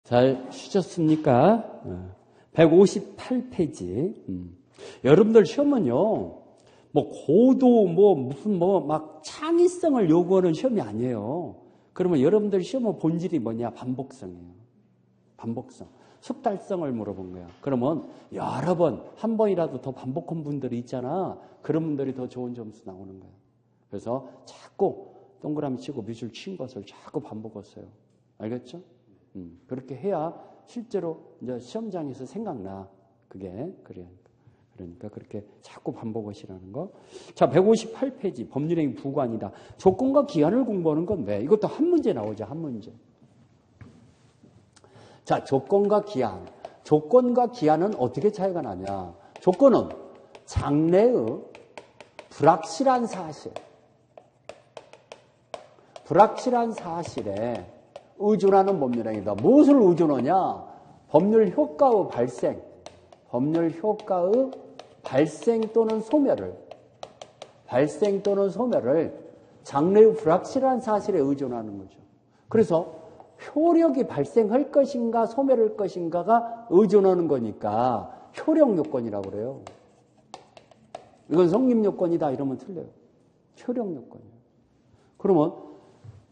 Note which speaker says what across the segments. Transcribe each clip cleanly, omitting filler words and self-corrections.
Speaker 1: 잘 쉬셨습니까? 158페이지. 여러분들 시험은요, 뭐 고도, 무슨 막 창의성을 요구하는 시험이 아니에요. 그러면 여러분들 시험의 본질이 뭐냐? 반복성이에요. 반복성. 숙달성을 물어본 거야. 그러면 여러 번, 한 번이라도 더 반복한 분들이 있잖아. 그런 분들이 더 좋은 점수 나오는 거야. 그래서 자꾸 동그라미 치고 미술 친 것을 자꾸 반복하세요. 알겠죠? 그렇게 해야 실제로 이제 시험장에서 생각나. 그게 그래. 그러니까 그렇게 자꾸 반복하시라는 거. 자, 158페이지 법률행위 부관이다. 조건과 기한을 공부하는 건 왜? 이것도 한 문제 나오죠. 한 문제. 자, 조건과 기한. 조건과 기한은 어떻게 차이가 나냐? 조건은 장래의 불확실한 사실. 불확실한 사실에 의존하는 법률행위다. 무엇을 의존하냐? 법률 효과의 발생. 법률 효과의 발생 또는 소멸을 장래의 불확실한 사실에 의존하는 거죠. 그래서 효력이 발생할 것인가 소멸할 것인가가 의존하는 거니까 효력 요건이라고 그래요. 이건 성립 요건이다 이러면 틀려요. 효력 요건이에요. 그러면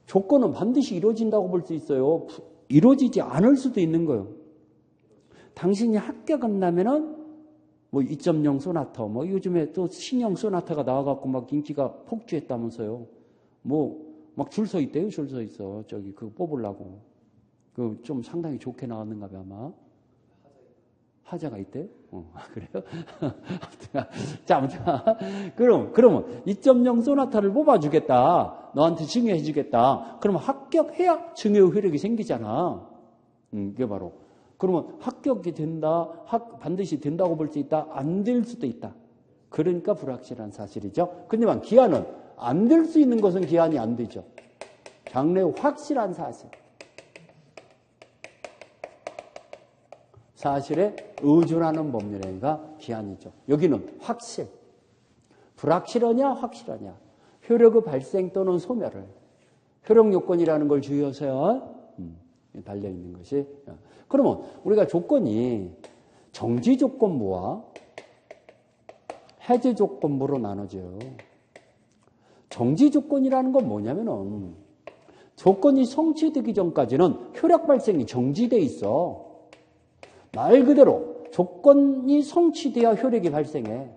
Speaker 1: 조건은 반드시 이루어진다고 볼 수 있어요. 이루어지지 않을 수도 있는 거예요. 당신이 합격한다면은 2.0 소나타, 요즘에 또 신형 소나타가 나와갖고 막 인기가 폭주했다면서요. 막 줄 서 있대요. 줄 서 있어. 저기 그거 뽑으려고. 그 좀 상당히 좋게 나왔는가 봐 아마. 하자가 있대? 그래요? 자, 아무튼 그러면 2.0 소나타를 뽑아주겠다. 너한테 증여해주겠다. 그러면 합격해야 증여 효력이 생기잖아. 이게 바로. 그러면 합격이 된다, 반드시 된다고 볼 수 있다, 안 될 수도 있다. 그러니까 불확실한 사실이죠. 근데만 기한은 안 될 수 있는 것은 기한이 안 되죠. 장래 확실한 사실. 사실에 의존하는 법률행위가 기한이죠. 여기는 확실. 불확실하냐, 확실하냐. 효력의 발생 또는 소멸을. 효력 요건이라는 걸 주의하세요. 달려있는 것이. 그러면 우리가 조건이 정지 조건부와 해제 조건부로 나눠져요. 정지 조건이라는 건 뭐냐면은 조건이 성취되기 전까지는 효력 발생이 정지돼 있어. 말 그대로 조건이 성취돼야 효력이 발생해.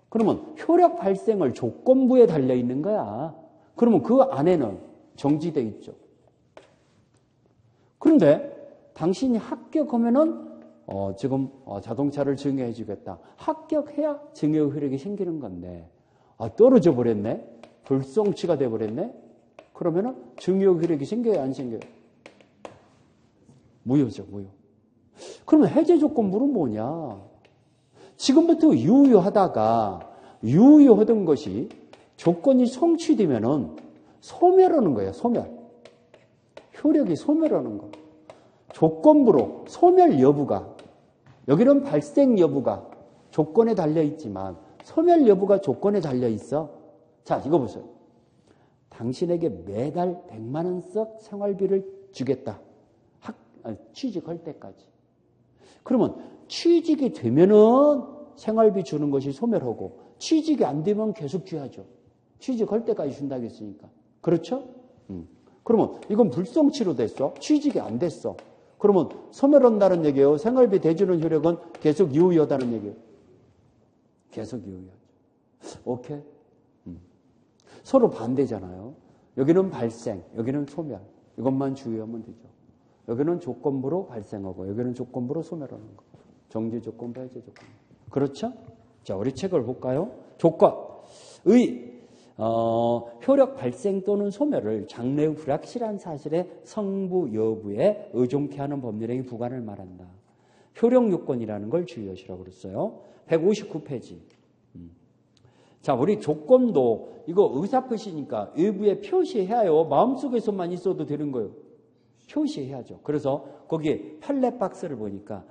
Speaker 1: 그러면 효력 발생을 조건부에 달려있는 거야. 그러면 그 안에는 정지돼 있죠. 그런데 당신이 합격하면은 지금 자동차를 증여해 주겠다. 합격해야 증여 효력이 생기는 건데 떨어져 버렸네. 불성취가 돼 버렸네. 그러면은 증여 효력이 생겨요, 안 생겨요? 무효죠, 무효. 그러면 해제 조건부는 뭐냐? 지금부터 유효하다가 유효하던 것이 조건이 성취되면은 소멸하는 거예요, 소멸. 효력이 소멸하는 거. 조건부로 소멸 여부가, 여기는 발생 여부가 조건에 달려 있지만 소멸 여부가 조건에 달려 있어. 자, 이거 보세요. 당신에게 매달 100만 원씩 생활비를 주겠다. 취직할 때까지. 그러면 취직이 되면은 생활비 주는 것이 소멸하고 취직이 안 되면 계속 줘야죠. 취직할 때까지 준다고 했으니까. 그렇죠? 그러면 이건 불성취로 됐어. 취직이 안 됐어. 그러면 소멸한다는 얘기예요. 생활비 대주는 효력은 계속 유효하다는 얘기예요. 계속 유효하죠. 오케이? 서로 반대잖아요. 여기는 발생, 여기는 소멸. 이것만 주의하면 되죠. 여기는 조건부로 발생하고 여기는 조건부로 소멸하는 거. 정지 조건부, 해제 조건부. 그렇죠? 자, 우리 책을 볼까요? 조건의 효력 발생 또는 소멸을 장래의 불확실한 사실의 성부 여부에 의존케 하는 법률행위 부관을 말한다. 효력 요건이라는 걸 주의하시라고 그랬어요. 159페이지. 자, 우리 조건도 이거 의사표시니까 외부에 표시해야요. 마음속에서만 있어도 되는 거예요. 표시해야죠. 그래서 거기에 판례 박스를 보니까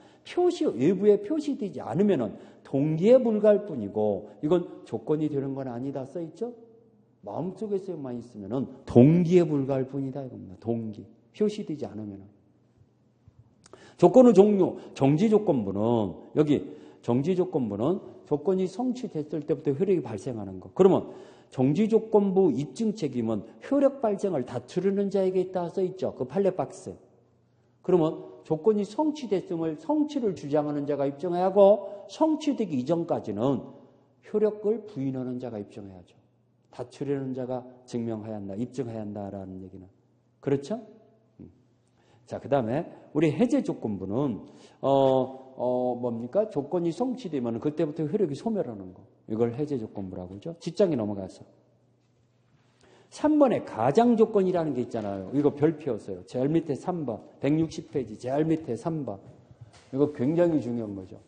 Speaker 1: 외부에 표시되지 않으면은 동기에 불과할 뿐이고 이건 조건이 되는 건 아니다 써 있죠? 마음속에서만 있으면은 동기에 불과할 뿐이다 이겁니다. 동기. 표시되지 않으면. 조건의 종류, 정지조건부는 여기 정지조건부는 조건이 성취됐을 때부터 효력이 발생하는 거. 그러면 정지조건부 입증 책임은 효력 발생을 다투르는 자에게 있다 써있죠. 그 판례 박스. 그러면 조건이 성취됐음을 성취를 주장하는 자가 입증해야 하고 성취되기 이전까지는 효력을 부인하는 자가 입증해야죠. 다투려는 자가 증명해야 한다, 입증해야 한다라는 얘기는. 그렇죠? 자, 그 다음에 우리 해제 조건부는 뭡니까? 조건이 성취되면 그때부터 효력이 소멸하는 거. 이걸 해제 조건부라고 하죠. 뒷장에 넘어가서. 3번에 가장 조건이라는 게 있잖아요. 이거 별표였어요. 제일 밑에 3번. 160페이지 제일 밑에 3번. 이거 굉장히 중요한 거죠.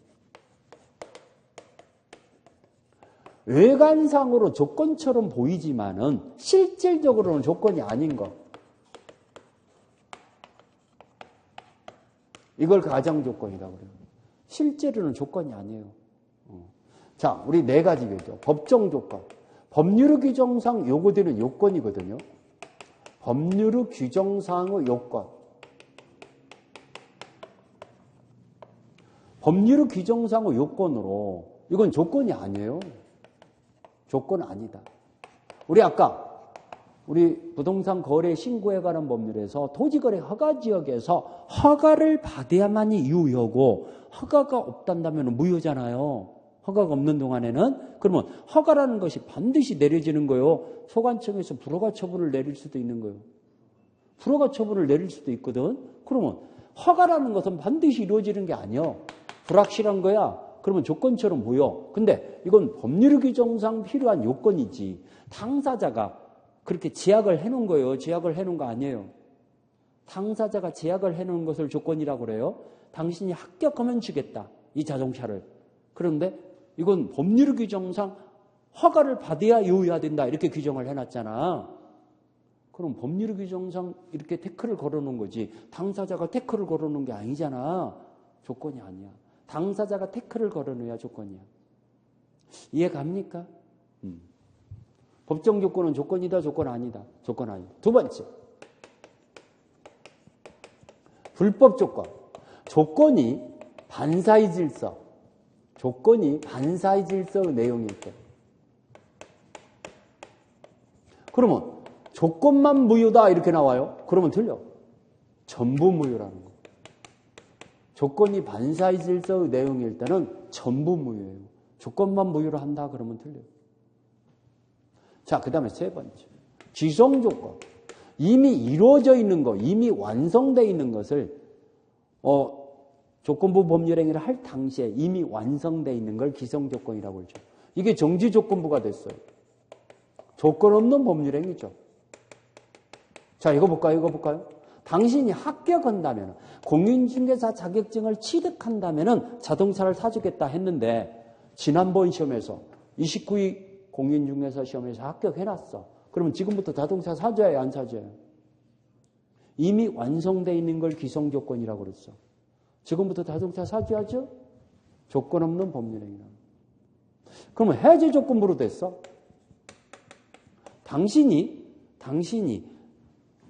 Speaker 1: 외관상으로 조건처럼 보이지만은 실질적으로는 조건이 아닌 거. 이걸 가장 조건이라고 그래요. 실제로는 조건이 아니에요. 자, 우리 네 가지 얘기죠. 법정 조건. 법률의 규정상 요구되는 요건이거든요. 법률의 규정상의 요건. 법률의 규정상의 요건으로 이건 조건이 아니에요. 조건 아니다. 우리 아까 우리 부동산 거래 신고에 관한 법률에서 토지거래 허가지역에서 허가를 받아야만이 유효고 허가가 없단다면 무효잖아요. 허가가 없는 동안에는. 그러면 허가라는 것이 반드시 내려지는 거예요. 소관청에서 불허가 처분을 내릴 수도 있는 거예요. 불허가 처분을 내릴 수도 있거든. 그러면 허가라는 것은 반드시 이루어지는 게 아니에요. 불확실한 거야. 그러면 조건처럼 보여. 근데 이건 법률 규정상 필요한 요건이지. 당사자가 그렇게 제약을 해놓은 거예요. 제약을 해놓은 거 아니에요. 당사자가 제약을 해놓은 것을 조건이라고 그래요. 당신이 합격하면 주겠다. 이 자동차를. 그런데 이건 법률 규정상 허가를 받아야 유효화된다. 이렇게 규정을 해놨잖아. 그럼 법률 규정상 이렇게 태클을 걸어놓은 거지. 당사자가 태클을 걸어놓은 게 아니잖아. 조건이 아니야. 당사자가 태클을 걸어놓아야 조건이야. 이해 갑니까? 법정 조건은 조건이다, 조건 아니다. 조건 아니다. 두 번째. 불법 조건. 조건이 반사의 질서. 조건이 반사의 질서의 내용일 때. 그러면 조건만 무효다 이렇게 나와요. 그러면 틀려. 전부 무효라는 거. 조건이 반사의 질서의 내용일 때는 전부 무효예요. 조건만 무효로 한다 그러면 틀려요. 자, 그 다음에 세 번째. 기성조건. 이미 이루어져 있는 거, 이미 완성되어 있는 것을 조건부 법률행위를 할 당시에 이미 완성되어 있는 걸 기성조건이라고 그러죠. 이게 정지조건부가 됐어요. 조건 없는 법률행위죠. 자, 이거 볼까요? 당신이 합격한다면, 공인중개사 자격증을 취득한다면 자동차를 사주겠다 했는데 지난번 시험에서 29위 공인중개사 시험에서 합격해놨어. 그러면 지금부터 자동차 사줘야 안 사줘요? 이미 완성되어 있는 걸 기성조건이라고 그랬어. 지금부터 자동차 사줘야죠? 조건 없는 법률행위라. 그러면 해제 조건부로 됐어. 당신이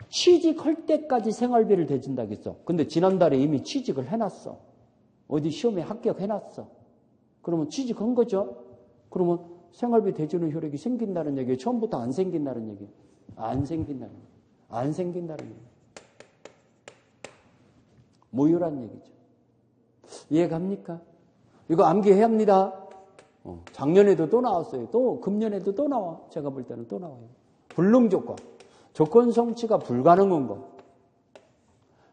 Speaker 1: 취직할 때까지 생활비를 대준다겠어. 근데 지난달에 이미 취직을 해놨어. 어디 시험에 합격해놨어. 그러면 취직한 거죠? 그러면 생활비 대주는 효력이 생긴다는 얘기예요? 처음부터 안 생긴다는 얘기예요? 안 생긴다는 얘기예요. 안 생긴다는 얘기예요. 무효란 얘기죠. 이해 갑니까? 이거 암기해야 합니다. 작년에도 또 나왔어요. 또 금년에도 또 나와. 제가 볼 때는 또 나와요. 불능조건. 조건 성취가 불가능한 거.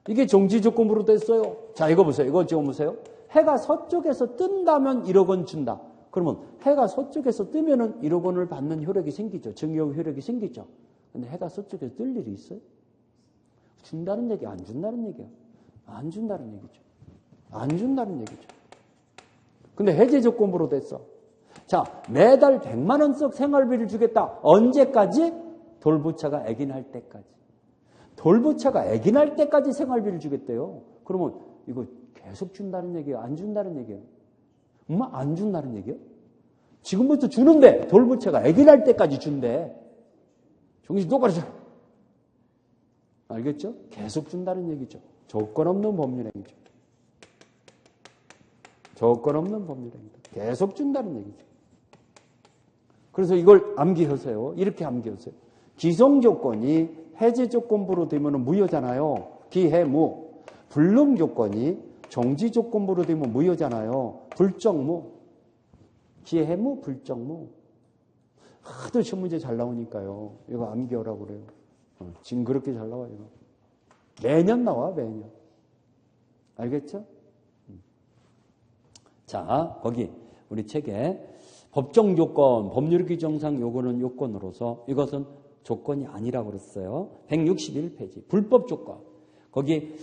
Speaker 1: 이게 정지조건부로 됐어요. 자, 이거 보세요. 이거 지금 보세요. 해가 서쪽에서 뜬다면 1억 원 준다. 그러면 해가 서쪽에서 뜨면은 1억 원을 받는 효력이 생기죠. 증여 효력이 생기죠. 근데 해가 서쪽에서 뜰 일이 있어요? 준다는 얘기, 안 준다는 얘기야. 안 준다는 얘기죠. 안 준다는 얘기죠. 근데 해제 조건부로 됐어. 자, 매달 100만 원씩 생활비를 주겠다. 언제까지? 돌부처가 애긴할 때까지. 돌부처가 애긴할 때까지 생활비를 주겠대요. 그러면 이거 계속 준다는 얘기예요? 안 준다는 얘기예요? 엄마 안 준다는 얘기예요? 지금부터 주는데 돌부처가 애긴할 때까지 준대. 정신 똑바로 차려. 알겠죠? 계속 준다는 얘기죠. 조건 없는 법률행위죠. 조건 없는 법률행위다. 계속 준다는 얘기죠. 그래서 이걸 암기하세요. 이렇게 암기하세요. 기성조건이 해제조건부로 되면 무효잖아요. 기해무. 불능조건이 정지조건부로 되면 무효잖아요. 불정무. 기해무, 불정무. 하도 시험 문제 잘 나오니까요. 이거 암기하라고 그래요. 지금 그렇게 잘 나와요. 매년 나와, 매년. 알겠죠? 자, 거기 우리 책에 법정 조건, 법률 규정상 요거는 요건으로서 이것은 조건이 아니라고 그랬어요. 161페이지. 불법 조건. 거기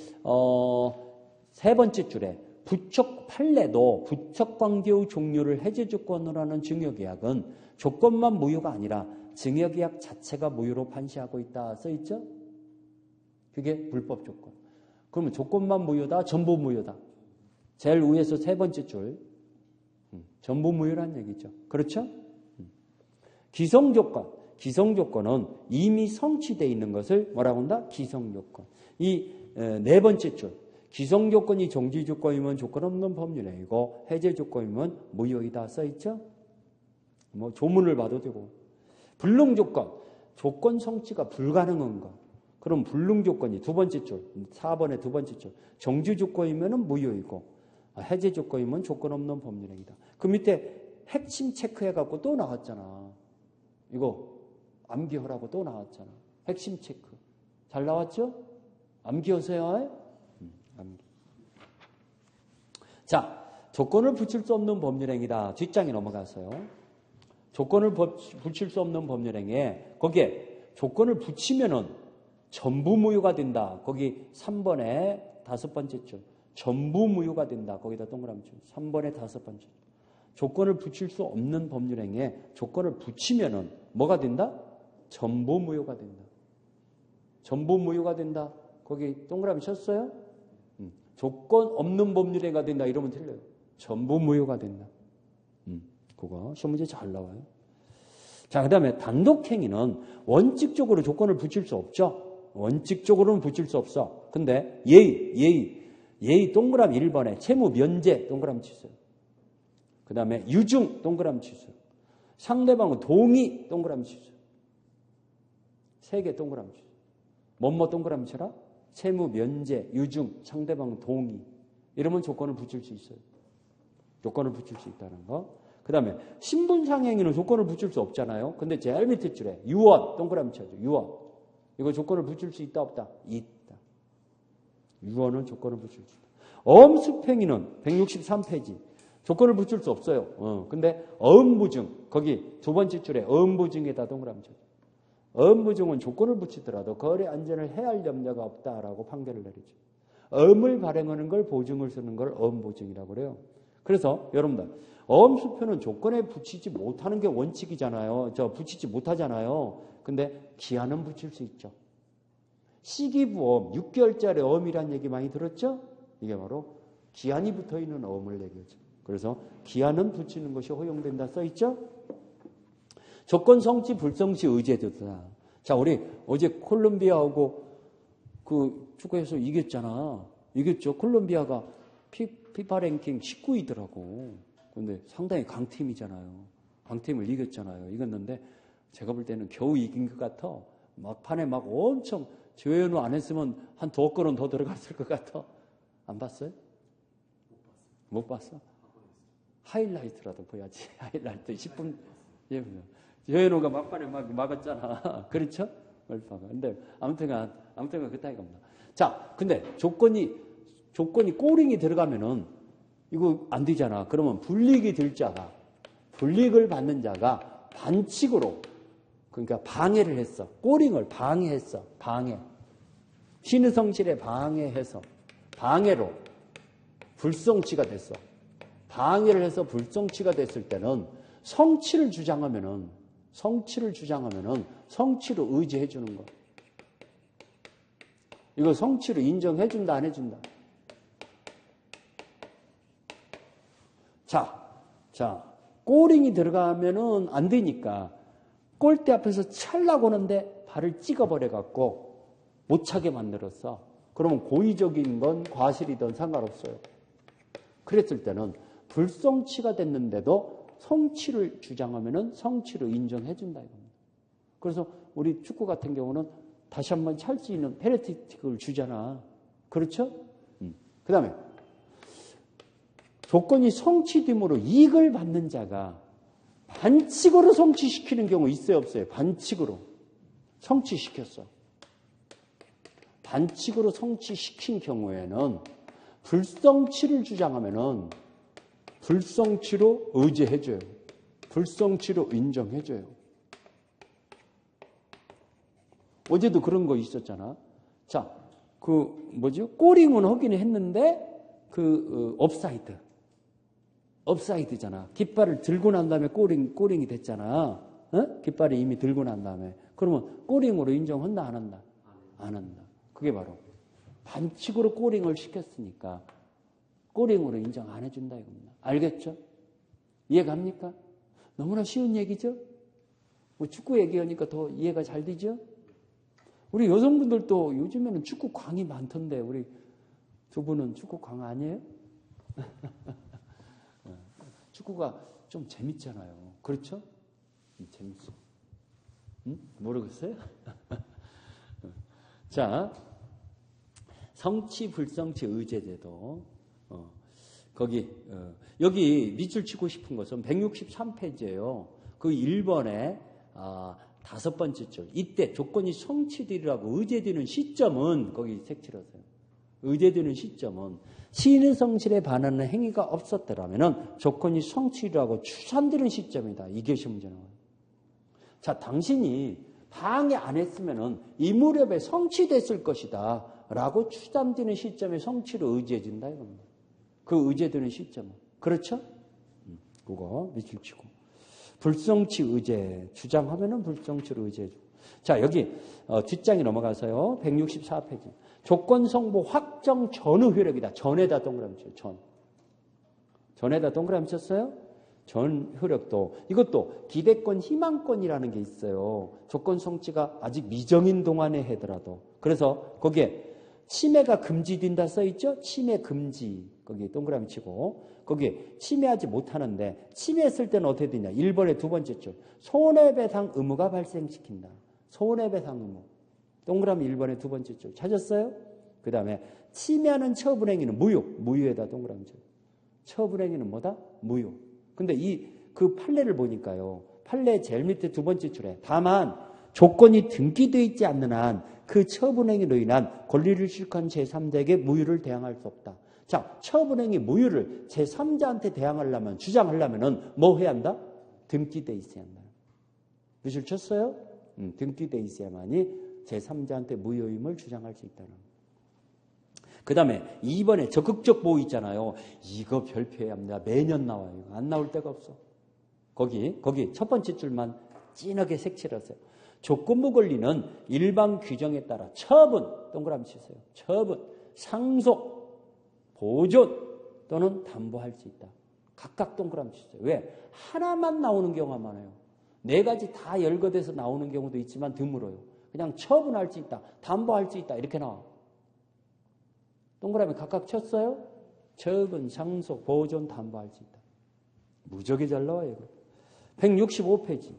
Speaker 1: 세 번째 줄에 부척 판례도 부척 관계의 종류를 해제 조건으로 하는 증여계약은 조건만 무효가 아니라 증여계약 자체가 무효로 판시하고 있다 써 있죠? 그게 불법 조건. 그러면 조건만 무효다, 전부 무효다. 제일 위에서 세 번째 줄. 전부 무효란 얘기죠. 그렇죠? 기성조건. 기성조건은 이미 성취되어 있는 것을 뭐라고 한다? 기성조건. 이 네 번째 줄. 기성조건이 정지조건이면 조건 없는 법률행위고 해제조건이면 무효이다 써있죠? 뭐 조문을 봐도 되고. 불능조건. 조건 성취가 불가능한 거. 그럼 불능조건이 두 번째 줄. 4번의 두 번째 줄. 정지조건이면 무효이고 해제조건이면 조건 없는 법률행위다. 그 밑에 핵심 체크해갖고 또 나왔잖아. 이거 암기하라고 또 나왔잖아. 핵심 체크. 잘 나왔죠? 암기하세요. 암기. 자, 조건을 붙일 수 없는 법률행위다. 뒷장에 넘어가서요. 조건을 붙일 수 없는 법률행위에 거기에 조건을 붙이면은 전부 무효가 된다. 거기 3번에 다섯 번째 줄. 전부 무효가 된다. 거기다 동그라미 줄. 3번에 다섯 번째 줄. 조건을 붙일 수 없는 법률행위에 조건을 붙이면은 뭐가 된다? 전부 무효가 된다. 전부 무효가 된다. 거기 동그라미 쳤어요? 조건 없는 법률행위가 된다. 이러면 틀려요. 전부 무효가 된다. 그거 시험 문제 잘 나와요. 자, 그 다음에 단독행위는 원칙적으로 조건을 붙일 수 없죠. 원칙적으로는 붙일 수 없어. 근데 예의 동그라미 1번에 채무 면제 동그라미 치세요. 그 다음에 유증 동그라미 치세요. 상대방은 동의 동그라미 치세요. 3개 동그라미 치세요. 뭐뭐 동그라미 쳐라? 채무 면제, 유증, 상대방 동의. 이러면 조건을 붙일 수 있어요. 조건을 붙일 수 있다는 거. 그 다음에 신분상행위는 조건을 붙일 수 없잖아요. 근데 제일 밑에 줄에 유언 동그라미 쳐야죠. 유언. 이거 조건을 붙일 수 있다 없다? 있다. 유언은 조건을 붙일 수 있다. 어음습행위는 163페이지. 조건을 붙일 수 없어요. 근데 어음부증. 거기 두 번째 줄에 어음부증에다 동그라미 쳐야죠. 어음부증은 조건을 붙이더라도 거래 안전을 해할 염려가 없다라고 판결을 내리죠. 어음을 발행하는 걸 보증을 쓰는 걸 어음보증이라고 그래요. 그래서 여러분들 어음수표는 조건에 붙이지 못하는 게 원칙이잖아요. 붙이지 못하잖아요. 근데 기한은 붙일 수 있죠. 시기부엄, 6개월짜리 어음이라는 얘기 많이 들었죠? 이게 바로 기한이 붙어있는 어음을 얘기하죠. 그래서 기한은 붙이는 것이 허용된다 써있죠? 조건 성취, 불성취 의제도다. 자, 우리 어제 콜롬비아하고 그 축구에서 이겼잖아. 이겼죠? 콜롬비아가 피파 랭킹 19위더라고. 근데 상당히 강팀이잖아요. 강팀을 이겼잖아요. 이겼는데 제가 볼 때는 겨우 이긴 것 같아. 막판에 막 엄청 조현우 안 했으면 한 2골은 더 들어갔을 것 같아. 안 봤어요? 못 봤어? 하이라이트라도 봐야지. 하이라이트 10분. 예, 조현우가 막판에 막았잖아. 그렇죠? 근데 아무튼간 그 따위가 없나. 자, 근데 조건이 꼬링이 들어가면은 이거 안 되잖아. 그러면 불이익을 받는 자가 반칙으로, 그러니까 방해를 했어. 꼬링을 방해했어. 방해. 신의 성실에 방해해서, 방해로 불성취가 됐어. 방해를 해서 불성취가 됐을 때는 성취를 주장하면은 성취로 의지해 주는 거. 이거 성취로 인정해 준다, 안 해준다? 자, 꼬링이 들어가면은 안 되니까 골대 앞에서 찰라고 하는데 발을 찍어버려갖고 못 차게 만들었어. 그러면 고의적인 건 과실이든 상관없어요. 그랬을 때는 불성취가 됐는데도 성취를 주장하면은 성취로 인정해준다 이겁니다. 그래서 우리 축구 같은 경우는 다시 한번 찰 수 있는 페널티킥을 주잖아. 그렇죠? 그 다음에 조건이 성취됨으로 이익을 받는 자가 반칙으로 성취시키는 경우 있어요, 없어요? 반칙으로 성취시켰어. 반칙으로 성취시킨 경우에는 불성취를 주장하면은 불성취로 의제해줘요. 불성취로 인정해줘요. 어제도 그런 거 있었잖아. 자, 꼬링은 하긴 했는데, 업사이드잖아. 깃발을 들고 난 다음에 꼬링이 됐잖아. 어? 깃발이 이미 들고 난 다음에. 그러면 꼬링으로 인정한다, 안 한다? 안 한다. 그게 바로 반칙으로 꼬링을 시켰으니까 꼬링으로 인정 안 해준다 이겁니다. 알겠죠? 이해갑니까? 너무나 쉬운 얘기죠? 뭐 축구 얘기하니까 더 이해가 잘 되죠? 우리 여성분들도 요즘에는 축구 광이 많던데 우리 두 분은 축구 광 아니에요? 축구가 좀 재밌잖아요. 그렇죠? 재밌어. 응? 모르겠어요? 자, 성취, 불성취, 의제제도. 여기 밑줄 치고 싶은 것은 163페이지예요. 그 1번에 5번째 줄. 이때 조건이 성취되리라고 의제되는 시점은 거기 색칠하세요. 의제되는 시점은 시인의 성질에 반하는 행위가 없었더라면 조건이 성취라고 추산되는 시점이다. 이게 문제는. 자, 당신이 방해 안 했으면 이 무렵에 성취됐을 것이다 라고 추산되는 시점에 성취로 의지해진다 이겁니다. 그 의지되는 시점은. 그렇죠? 그거 밑줄 치고. 불성취 의제 주장하면은 불성취로 의지해주고. 자, 여기 뒷장에 넘어가서요. 164페이지. 조건 성보 확정 전후 효력이다. 전에다 동그라미 쳐요. 전에다 동그라미 쳤어요? 전 효력도. 이것도 기대권, 희망권이라는 게 있어요. 조건 성취가 아직 미정인 동안에 하더라도. 그래서 거기에 침해가 금지된다 써있죠? 침해 금지. 거기 동그라미 치고. 거기에 침해하지 못하는데 침해했을 때는 어떻게 되냐? 1번의 두 번째 줄. 손해배상 의무가 발생시킨다. 손해배상 의무. 동그라미 1번의 두 번째 줄. 찾았어요? 그 다음에 침해하는 처분행위는 무효에다 동그라미 쳐요. 처분행위는 뭐다? 무효. 근데 그 판례를 보니까요. 판례 제일 밑에 두 번째 줄에 다만 조건이 등기되어 있지 않는 한 그 처분행위로 인한 권리를 실행한 제3자에게 무효를 대항할 수 없다. 자, 처분행위 무효를 제3자한테 대항하려면, 주장하려면은 뭐 해야 한다? 등기되어 있어야 한다. 무실 쳤어요? 등기되어 있어야만이 제3자한테 무효임을 주장할 수 있다는 거예요. 그 다음에 2번에 적극적 보호 있잖아요. 이거 별표해야 합니다. 매년 나와요. 안 나올 데가 없어. 거기 첫 번째 줄만 진하게 색칠하세요. 조건부 권리는 일반 규정에 따라 처분, 동그라미 치세요. 처분, 상속, 보존 또는 담보할 수 있다. 각각 동그라미 치세요. 왜? 하나만 나오는 경우가 많아요. 4가지 다 열거돼서 나오는 경우도 있지만 드물어요. 그냥 처분할 수 있다, 담보할 수 있다 이렇게 나와. 동그라미 각각 쳤어요? 처분, 상속, 보존, 담보할 수 있다. 무지하게 잘 나와요. 이거. 165페이지.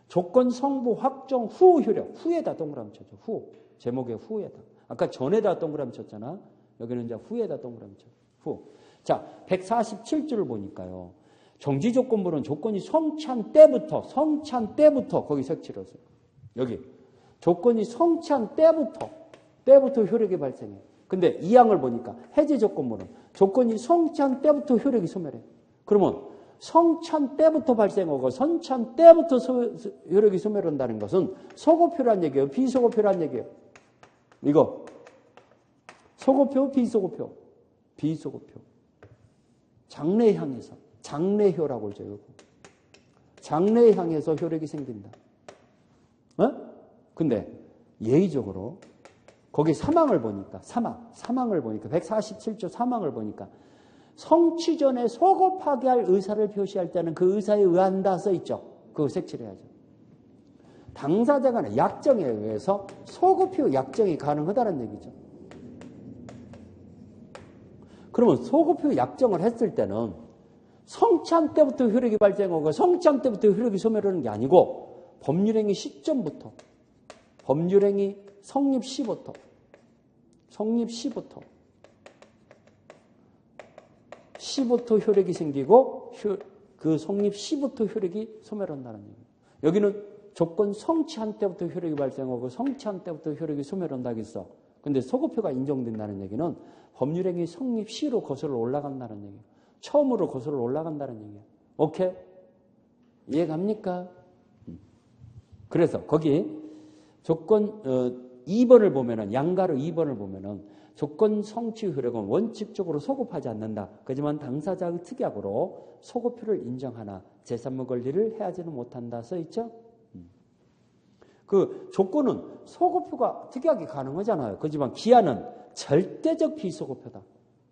Speaker 1: 조건 성부 확정 후 효력. 후에다 동그라미 쳤죠. 후. 제목에 후에다. 아까 전에다 동그라미 쳤잖아. 여기는 이제 후에다 동그라미 쳤죠. 후. 자, 147줄을 보니까요. 정지조건부는 조건이 성취한 때부터 거기 색칠하세요. 여기. 조건이 성취한 때부터 효력이 발생해요. 근데 이 항을 보니까 해제조건부는 조건이 성취한 때부터 효력이 소멸해. 그러면 성취한 때부터 발생하고 성취한 때부터 효력이 소멸한다는 것은 소고표란 얘기예요? 비소고표란 얘기예요? 이거. 소고표, 비소고표. 비소고표. 장래에 향해서. 장래효라고 그러죠. 장래에 향해서 효력이 생긴다. 근데 예의적으로 거기 사망을 보니까 147조 사망을 보니까 성취 전에 소급하게 할 의사를 표시할 때는 그 의사에 의한다 써있죠. 그거 색칠해야죠. 당사자 간의 약정에 의해서 소급효 약정이 가능하다는 얘기죠. 그러면 소급효 약정을 했을 때는 성취한 때부터 효력이 발생하고 성취한 때부터 효력이 소멸하는 게 아니고 법률행위 시점부터 법률행위 성립 시부터 효력이 생기고 그 성립 시부터 효력이 소멸한다는 얘기예요. 여기는 조건 성취한 때부터 효력이 발생하고 성취한 때부터 효력이 소멸한다고 했어. 근데 소급효가 인정된다는 얘기는 법률행위 성립 시로 거슬러 올라간다는 얘기예요. 처음으로 거슬러 올라간다는 얘기예요. 오케이? 이해갑니까? 그래서 거기 조건 2번을 보면은 양가로 2번을 보면은 조건 성취 효력은 원칙적으로 소급하지 않는다. 하지만 당사자의 특약으로 소급효를 인정하나 제3의 권리를 해하지는 못한다. 써있죠? 그 조건은 소급효가 특약이 가능하잖아요. 하지만 기한은 절대적 비소급효다.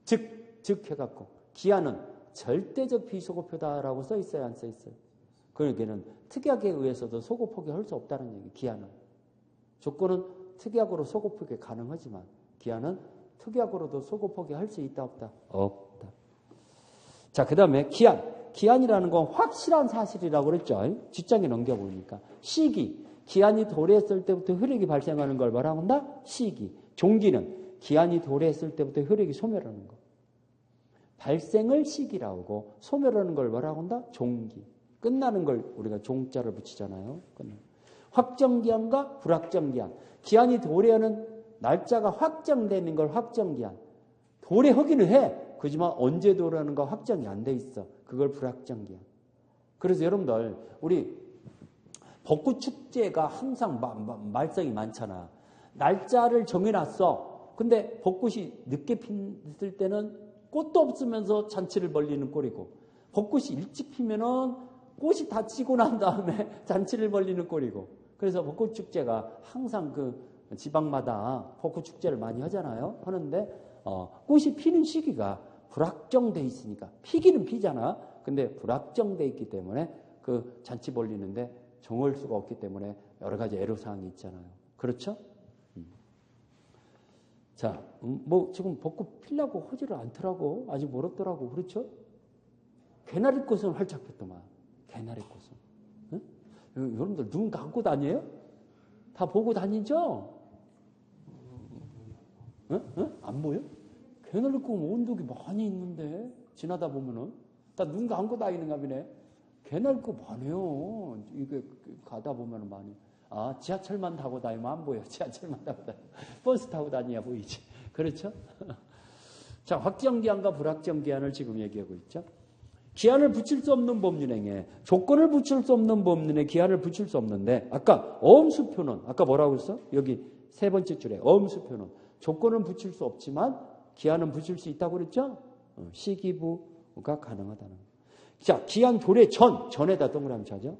Speaker 1: 즉 해갖고 기한은 절대적 비소급효다라고 써있어요? 안 써있어요? 그러기에는 특약에 의해서도 소급하게 할 수 없다는 얘기. 기한은. 조건은 특약으로 소급하게 가능하지만 기한은 특약으로도 소급하게 할 수 있다 없다? 없다. 자, 그 다음에 기한이라는 건 확실한 사실이라고 그랬죠. 뒷장에 넘겨보니까 시기, 기한이 도래했을 때부터 효력이 발생하는 걸 뭐라고 한다? 시기. 종기는 기한이 도래했을 때부터 효력이 소멸하는 거. 발생을 시기라고 하고 소멸하는 걸 뭐라고 한다? 종기. 끝나는 걸 우리가 종자를 붙이잖아요. 확정기한과 불확정기한. 기한이 도래하는 날짜가 확정되는 걸 확정기한. 도래하기는 해. 그지만 언제 도래하는가 확정이 안 돼 있어. 그걸 불확정기한. 그래서 여러분들 우리 벚꽃축제가 항상 말썽이 많잖아. 날짜를 정해놨어. 근데 벚꽃이 늦게 피었을 때는 꽃도 없으면서 잔치를 벌리는 꼴이고 벚꽃이 일찍 피면은 꽃이 다 지고 난 다음에 잔치를 벌리는 꼴이고 그래서 벚꽃축제가 항상 그 지방마다 벚꽃축제를 많이 하잖아요. 하는데 꽃이 피는 시기가 불확정돼 있으니까 피기는 피잖아. 근데 불확정돼 있기 때문에 그 잔치 벌리는데 정할 수가 없기 때문에 여러 가지 애로사항이 있잖아요. 그렇죠? 자, 뭐 지금 벚꽃 피려고 하지를 않더라고. 아직 멀었더라고. 그렇죠? 개나리꽃은 활짝 폈더만. 개나리꽃은. 응? 여러분들 눈 감고 다녀요? 다 보고 다니죠? 응? 응? 안 보여? 개나리꽃 온도기 많이 있는데 지나다 보면은 다 눈 감고 다니는가 보네. 개나리꽃 많아요. 이게 가다 보면 많이. 아, 지하철만 타고 다니면 안 보여. 지하철만 타고 다니면. 버스 타고 다녀야 보이지. 그렇죠? 자, 확정기한과 불확정기한을 지금 얘기하고 있죠. 기한을 붙일 수 없는 법률행위에 조건을 붙일 수 없는 법률에 기한을 붙일 수 없는데 아까 어음수표는 아까 뭐라고 했어? 여기 세 번째 줄에 어음수표는 조건은 붙일 수 없지만 기한은 붙일 수 있다고 그랬죠? 시기부가 가능하다는 거. 자, 기한 도래 전에다 동그라미 쳐죠.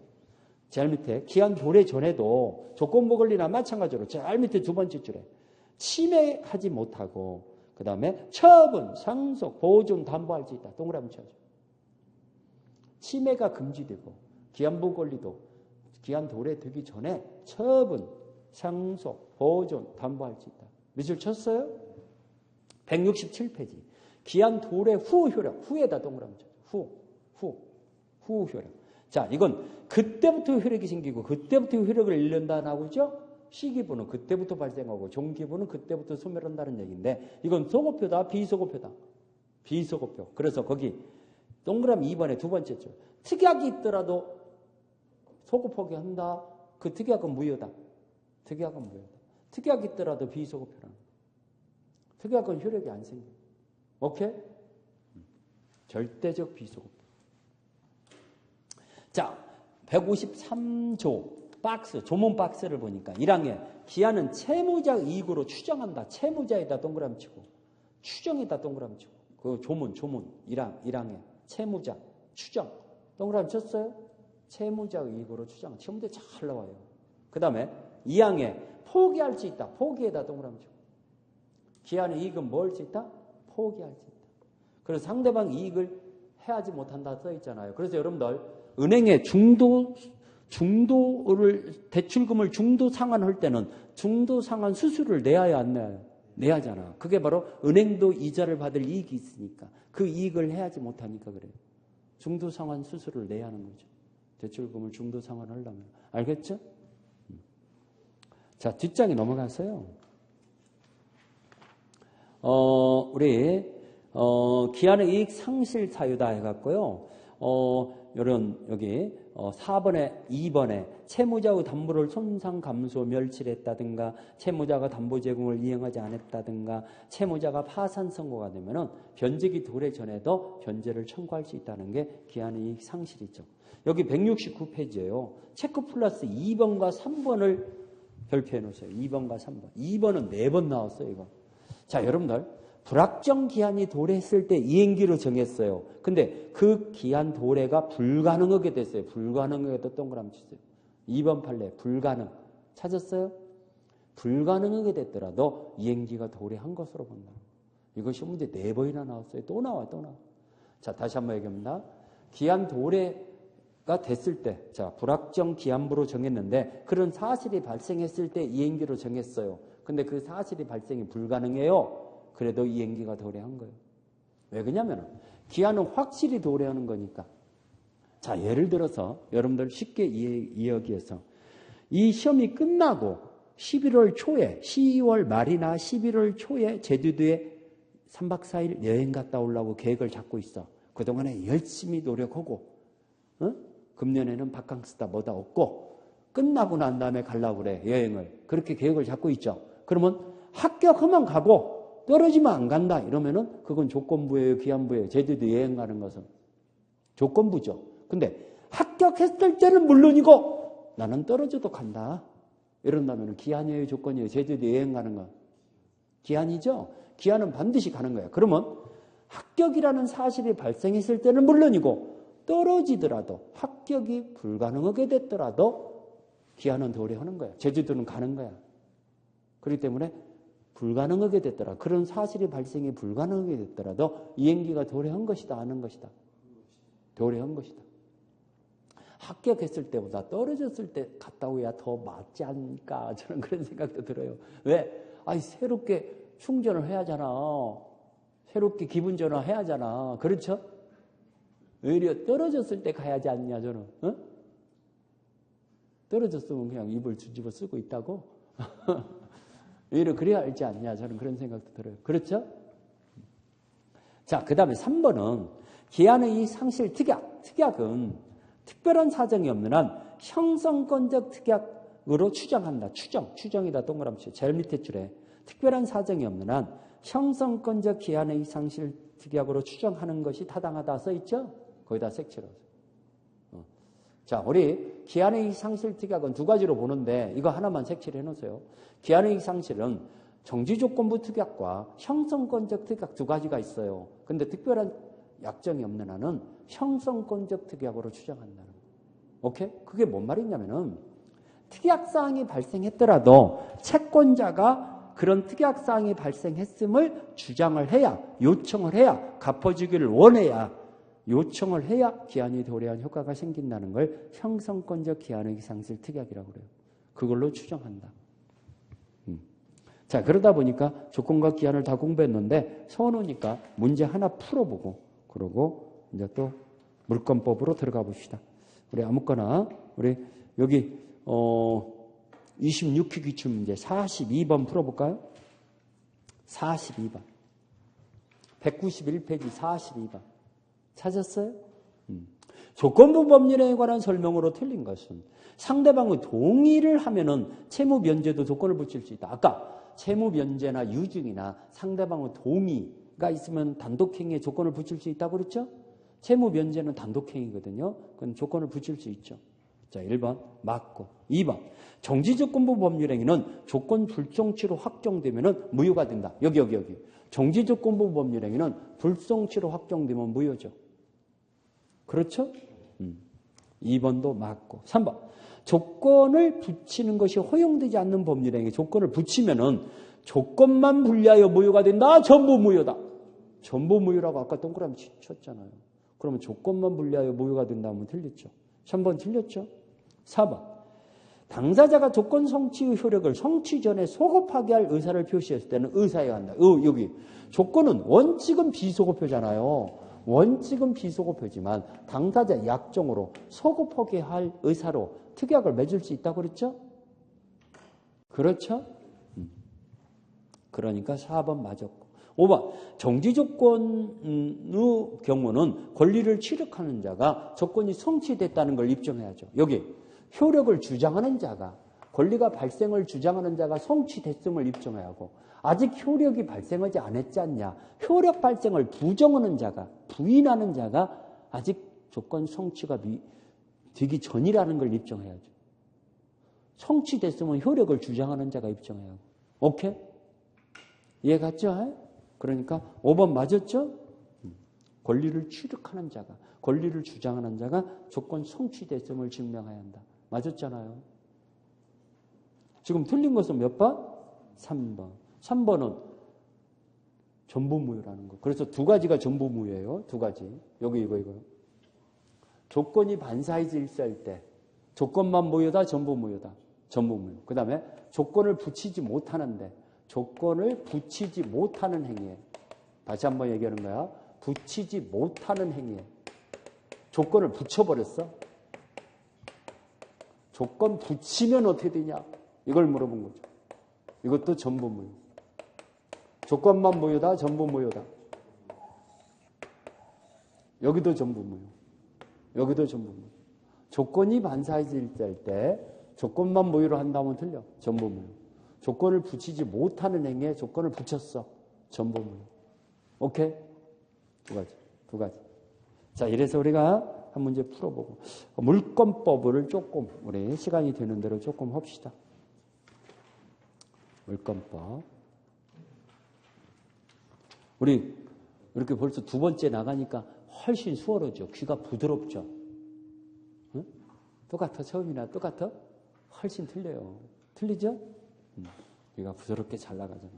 Speaker 1: 제일 밑에 기한 도래 전에도 조건부 권리나 마찬가지로 제일 밑에 두 번째 줄에 침해하지 못하고 그 다음에 처분, 상속, 보존, 담보할 수 있다. 동그라미 쳐죠. 침해가 금지되고 기한부 권리도 기한 도래되기 전에 처분, 상속, 보존, 담보할 수 있다. 몇줄 쳤어요? 167페이지. 기한 도래 후 효력. 후에다 동그라미 쳐죠. 후 효력. 자, 이건 그때부터 효력이 생기고 그때부터 효력을 잃는다 나오죠? 시기부는 그때부터 발생하고 종기부는 그때부터 소멸한다는 얘기인데 이건 소급효다, 비소급효다. 비소급효. 그래서 거기 동그라미 2번에 두 번째 줄. 특약이 있더라도 소급하게 한다. 그 특약은 무효다. 특약은 무효다. 특약이 있더라도 비소급효라는 거야. 특약은 효력이 안 생겨. 오케이? 절대적 비소급효. 자, 153조 박스, 조문 박스를 보니까 1항에 기한은 채무자 이익으로 추정한다. 채무자에다 동그라미 치고 추정에다 동그라미 치고 그 조문 1항에 채무자 추정 동그라미 쳤어요? 채무자 이익으로 추정. 시험 문제 잘 나와요. 그 다음에 2항에 포기할 수 있다. 포기에다 동그라미 치고 기한의 이익은 뭘 할 수 있다? 포기할 수 있다. 그래서 상대방 이익을 해하지 못한다 써 있잖아요. 그래서 여러분들 은행에 대출금을 중도 상환할 때는 중도 상환 수수료를 내야 안 내요? 내야잖아. 그게 바로 은행도 이자를 받을 이익이 있으니까. 그 이익을 해야지 못하니까 그래요. 중도 상환 수수료를 내야 하는 거죠. 대출금을 중도 상환하려면. 알겠죠? 자, 뒷장에 넘어가서요. 우리 기한의 이익 상실 사유다 해갖고요. 여기 4번에 2번에 채무자의 담보를 손상 감소 멸실했다든가 채무자가 담보 제공을 이행하지 않았다든가 채무자가 파산 선고가 되면은 변제기 도래 전에도 변제를 청구할 수 있다는 게 기한의 이익 상실이죠. 여기 169페이지예요. 체크 플러스 2번과 3번을 별표해 놓으세요. 2번과 3번. 2번은 4번 나왔어요, 이거. 자, 여러분들 불확정 기한이 도래했을 때 이행기로 정했어요. 근데 그 기한 도래가 불가능하게 됐어요. 불가능하게 또 동그라미 치세요. 2번 판례 불가능. 찾았어요? 불가능하게 됐더라도 이행기가 도래한 것으로 본다. 이것이 문제 4번이나 나왔어요. 또 나와. 자, 다시 한번 얘기합니다. 기한 도래가 됐을 때, 자, 불확정 기한부로 정했는데 그런 사실이 발생했을 때 이행기로 정했어요. 근데 그 사실이 발생이 불가능해요. 그래도 이행기가 도래한 거예요. 왜 그러냐면 기한은 확실히 도래하는 거니까. 자, 예를 들어서 여러분들 쉽게 이해하기 위해서 이 시험이 끝나고 11월 초에 10월 말이나 11월 초에 제주도에 3박 4일 여행 갔다 오려고 계획을 잡고 있어. 그동안에 열심히 노력하고 금년에는 바캉스다 뭐다 없고 끝나고 난 다음에 가려고 그래. 여행을. 그렇게 계획을 잡고 있죠. 그러면 합격하면 가고 떨어지면 안 간다 이러면은 그건 조건부예요, 기한부예요. 제주도 여행 가는 것은 조건부죠. 근데 합격했을 때는 물론이고 나는 떨어져도 간다 이런다면은 기한이에요, 조건이에요. 제주도 여행 가는 건 기한이죠. 기한은 반드시 가는 거예요. 그러면 합격이라는 사실이 발생했을 때는 물론이고 떨어지더라도 합격이 불가능하게 됐더라도 기한은 도래하는 거야. 제주도는 가는 거야. 그렇기 때문에 불가능하게 됐더라. 그런 사실이 발생이 불가능하게 됐더라도 이행기가 도래한 것이다, 아는 것이다. 도래한 것이다. 합격했을 때보다 떨어졌을 때 갔다 오야 더 맞지 않을까 저는 그런 생각도 들어요. 왜? 새롭게 충전을 해야 하잖아. 새롭게 기분 전환해야 하잖아. 그렇죠? 오히려 떨어졌을 때 가야지 않냐 저는. 떨어졌으면 그냥 입을 뒤집어 쓰고 있다고. 오히려 그래야 알지 않냐 저는 그런 생각도 들어요. 그렇죠? 자, 그 다음에 3번은 기한의 상실 특약은 특별한 사정이 없는 한 형성권적 특약으로 추정한다. 추정이다 동그라미 쳐. 제일 밑에 줄에 특별한 사정이 없는 한 형성권적 기한의 상실 특약으로 추정하는 것이 타당하다 써있죠? 거기다 색칠로. 자, 우리 기한의 상실 특약은 두 가지로 보는데 이거 하나만 색칠해 놓으세요. 기한의 상실은 정지조건부 특약과 형성권적 특약 두 가지가 있어요. 근데 특별한 약정이 없는 한은 형성권적 특약으로 추정한다는 거예요. 오케이? 그게 뭔 말이냐면은 특약사항이 발생했더라도 채권자가 그런 특약사항이 발생했음을 주장을 해야, 요청을 해야, 갚아주기를 원해야, 요청을 해야 기한이 도래한 효과가 생긴다는 걸 형성권적 기한의 상실 특약이라고 그래요. 그걸로 추정한다. 자, 그러다 보니까 조건과 기한을 다 공부했는데 서운하니까 문제 하나 풀어보고 그러고 이제 또 물권법으로 들어가 봅시다. 우리 아무거나 우리 여기 26회 기출문제 42번 풀어볼까요? 42번 191페이지 42번 찾았어요? 조건부 법률에 관한 설명으로 틀린 것은 상대방의 동의를 하면은 채무 변제도 조건을 붙일 수 있다. 아까 채무 변제나 유증이나 상대방의 동의가 있으면 단독행위에 조건을 붙일 수 있다고 그랬죠? 채무 변제는 단독행위거든요. 그건 조건을 붙일 수 있죠. 자, 1번 맞고 2번 정지조건부 법률행위는 조건 불성취로 확정되면 무효가 된다. 여기 정지조건부 법률행위는 불성취로 확정되면 무효죠. 그렇죠? 2번도 맞고 3번 조건을 붙이는 것이 허용되지 않는 법률행위 조건을 붙이면은 조건만 불리하여 무효가 된다. 전부 무효다. 전부 무효라고 아까 동그라미 쳤잖아요. 그러면 조건만 불리하여 무효가 된다면 틀렸죠. 3번 틀렸죠. 4번. 당사자가 조건 성취의 효력을 성취 전에 소급하게 할 의사를 표시했을 때는 의사여야 한다. 여기 조건은 원칙은 비소급표잖아요. 원칙은 비소급표지만 당사자 약정으로 소급하게 할 의사로 특약을 맺을 수 있다고 그랬죠? 그렇죠? 그러니까 4번 맞았고. 5번. 정지조건의 경우는 권리를 취득하는 자가 조건이 성취됐다는 걸 입증해야죠. 여기 효력을 주장하는 자가, 권리가 발생을 주장하는 자가 성취됐음을 입증해야 하고, 아직 효력이 발생하지 않았지 않냐, 효력 발생을 부정하는 자가, 부인하는 자가 아직 조건 성취가 되기 전이라는 걸 입증해야죠. 성취됐으면 효력을 주장하는 자가 입증해야 하고. 오케이? 이해 갔죠? 그러니까 5번 맞았죠? 권리를 취득하는 자가, 권리를 주장하는 자가 조건 성취됐음을 증명해야 한다. 맞았잖아요. 지금 틀린 것은 몇 번? 3번. 3번은 전부무효라는 거. 그래서 두 가지가 전부무효예요. 두 가지. 여기 이거. 조건이 반사이즈 일치할 때 조건만 무효다, 전부무효다. 전부무효. 그 다음에 조건을 붙이지 못하는데 조건을 붙이지 못하는 행위에, 다시 한번 얘기하는 거야. 붙이지 못하는 행위에 조건을 붙여버렸어. 조건 붙이면 어떻게 되냐? 이걸 물어본 거죠. 이것도 전부무효. 조건만 무효다, 전부무효다. 여기도 전부무효. 여기도 전부무효. 조건이 반사이즈 일치할 때 조건만 무효로 한다면 틀려. 전부무효. 조건을 붙이지 못하는 행위에 조건을 붙였어. 전부무효. 오케이? 두 가지. 자, 이래서 우리가 한 문제 풀어보고 물권법을 조금 우리 시간이 되는 대로 조금 합시다. 물권법. 우리 이렇게 벌써 두 번째 나가니까 훨씬 수월하죠. 귀가 부드럽죠. 응? 똑같아. 처음이나 똑같아? 훨씬 틀려요. 틀리죠? 귀가 부드럽게 잘 나가잖아.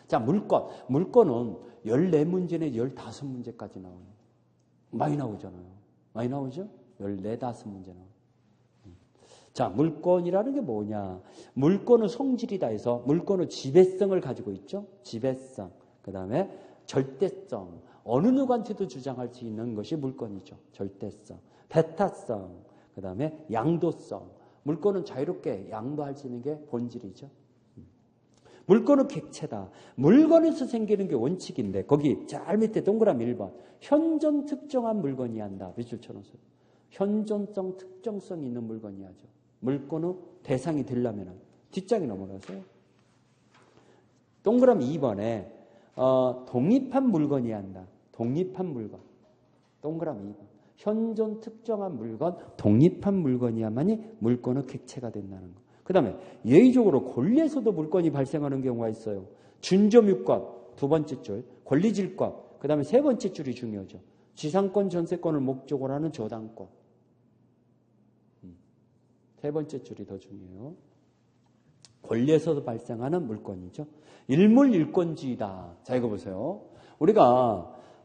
Speaker 1: 자, 물권. 물권은 14문제에 15문제까지 나와요. 많이 나오잖아요. 많이 나오죠? 14, 15문제 나와요. 자, 물권이라는 게 뭐냐? 물권은 성질이다 해서 물권은 지배성을 가지고 있죠? 지배성. 그 다음에 절대성. 어느 누구한테도 주장할 수 있는 것이 물권이죠. 절대성. 배타성. 그 다음에 양도성. 물권은 자유롭게 양도할 수 있는 게 본질이죠. 물권은 객체다. 물건에서 생기는 게 원칙인데 거기 잘 밑에 동그라미 1번. 현존 특정한 물건이 한다. 밑줄 쳐놓으세요. 현존성 특정성이 있는 물건이 하죠. 물권의 대상이 되려면 뒷장에 넘어가세요. 동그라미 2번에 독립한 물건이 한다. 독립한 물건. 동그라미 2번. 현존 특정한 물건, 독립한 물건이야만이 물권의 객체가 된다는 거. 그 다음에 예의적으로 권리에서도 물권이 발생하는 경우가 있어요. 준점유권, 두 번째 줄, 권리질권, 그 다음에 세 번째 줄이 중요하죠. 지상권, 전세권을 목적으로 하는 저당권. 세 번째 줄이 더 중요해요. 권리에서도 발생하는 물권이죠. 일물일권주의다. 자, 이거 보세요.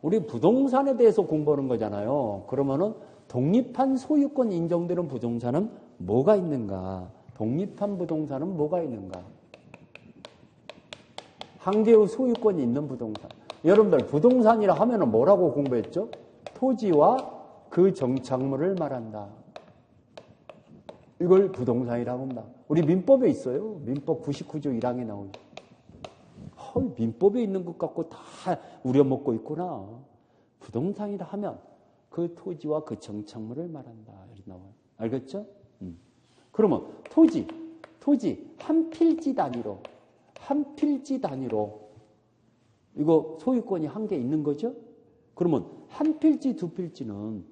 Speaker 1: 우리 부동산에 대해서 공부하는 거잖아요. 그러면은 독립한 소유권 인정되는 부동산은 뭐가 있는가? 독립한 부동산은 뭐가 있는가? 한 개의 소유권이 있는 부동산. 여러분들 부동산이라 하면은 뭐라고 공부했죠? 토지와 그 정착물을 말한다. 이걸 부동산이라고 합니다. 우리 민법에 있어요. 민법 99조 1항에 나오는. 민법에 있는 것 갖고 다 우려먹고 있구나. 부동산이라 하면 그 토지와 그 정착물을 말한다. 이렇게 나와요. 알겠죠? 그러면 토지 한 필지 단위로 이거 소유권이 한 개 있는 거죠? 그러면 한 필지, 두 필지는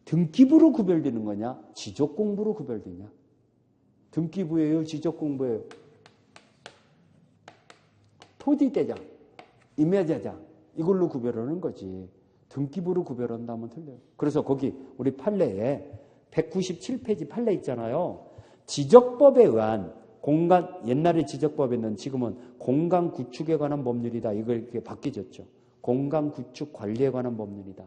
Speaker 1: 등기부로 구별되는 거냐? 지적공부로 구별되냐? 등기부예요? 지적공부예요? 토지대장, 임야대장 이걸로 구별하는 거지. 등기부로 구별한다면 틀려요. 그래서 거기 우리 판례에 197페이지 판례 있잖아요. 지적법에 의한 공간, 옛날에 지적법에는 지금은 공간 구축에 관한 법률이다. 이걸 이렇게 바뀌어졌죠. 공간 구축 관리에 관한 법률이다.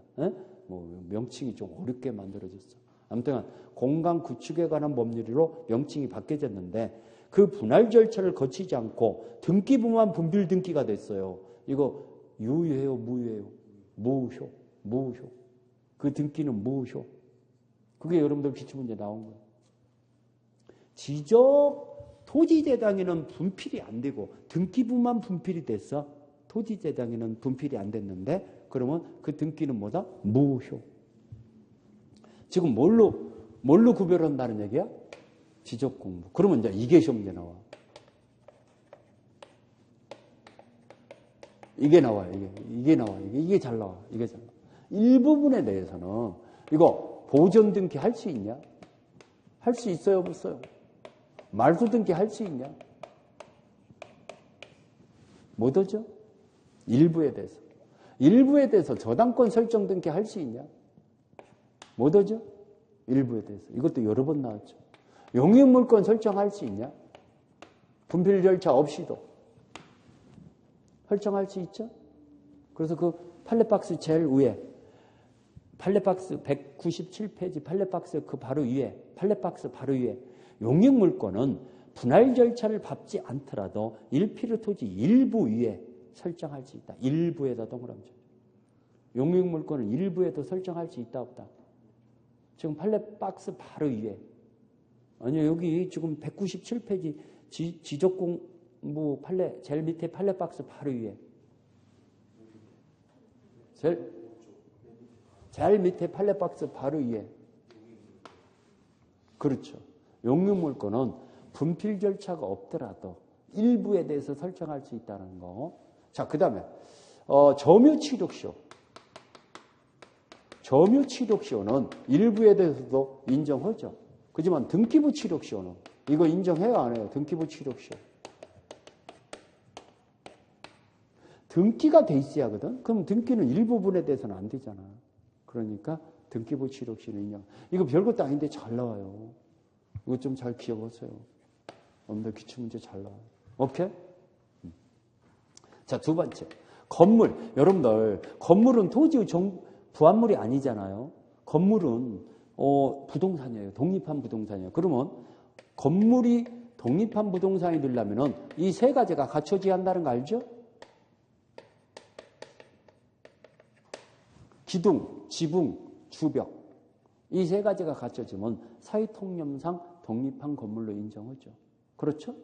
Speaker 1: 뭐 명칭이 좀 어렵게 만들어졌어. 아무튼 공간 구축에 관한 법률로 명칭이 바뀌어졌는데 그 분할 절차를 거치지 않고 등기부만 분별 등기가 됐어요. 이거 유효해요, 무효해요? 무효, 무효. 그 등기는 무효. 그게 여러분들 기출문제 나온 거예요. 지적 토지재당에는 분필이 안 되고 등기부만 분필이 돼서 토지재당에는 분필이 안 됐는데 그러면 그 등기는 뭐다? 무효. 지금 뭘로 구별한다는 얘기야? 지적 공부. 그러면 이제 이게 시험 문제 나와. 이게 나와요. 이게 나와요. 이게 잘 나와. 이게 잘 나와. 일부분에 대해서는 이거 보전 등기 할 수 있냐? 할 수 있어요, 없어요? 말소 등기 할 수 있냐? 못 하죠? 일부에 대해서. 일부에 대해서 저당권 설정 등기 할 수 있냐? 못 하죠? 일부에 대해서. 이것도 여러 번 나왔죠. 용익물권 설정할 수 있냐? 분필 절차 없이도 설정할 수 있죠? 그래서 그 판례박스 제일 위에 판례박스 197페이지 판례박스 그 바로 위에 판례박스 바로 위에 용익물권은 분할 절차를 밟지 않더라도 일필의 토지 일부 위에 설정할 수 있다. 일부에다 동그라미 쳐. 용익물권은 일부에도 설정할 수 있다 없다. 지금 판례박스 바로 위에. 아니요, 여기 지금 197페이지 지적공부 판례 제일 밑에 판례박스 바로 위에. 제일 밑에 판례박스 바로 위에. 그렇죠. 용익물권은 분필 절차가 없더라도 일부에 대해서 설정할 수 있다는 거. 자, 그 다음에 점유취득시효. 점유취득시효는 일부에 대해서도 인정하죠. 그렇지만 등기부 취득시효는 이거 인정해요, 안 해요? 등기부 취득시효. 등기가 돼 있어야 하거든. 그럼 등기는 일부분에 대해서는 안 되잖아. 그러니까 등기부 취득시효는 인정. 이거 별것도 아닌데 잘 나와요. 이거 좀 잘 기억하세요. 오늘 기출문제 잘 나와요. 오케이? 자, 두 번째. 건물. 여러분들, 건물은 토지의 부합물이 아니잖아요. 건물은 부동산이에요. 독립한 부동산이에요. 그러면 건물이 독립한 부동산이 되려면 이 세 가지가 갖춰져야 한다는 거 알죠? 기둥, 지붕, 주벽. 이 세 가지가 갖춰지면 사회통념상 독립한 건물로 인정하죠. 그렇죠?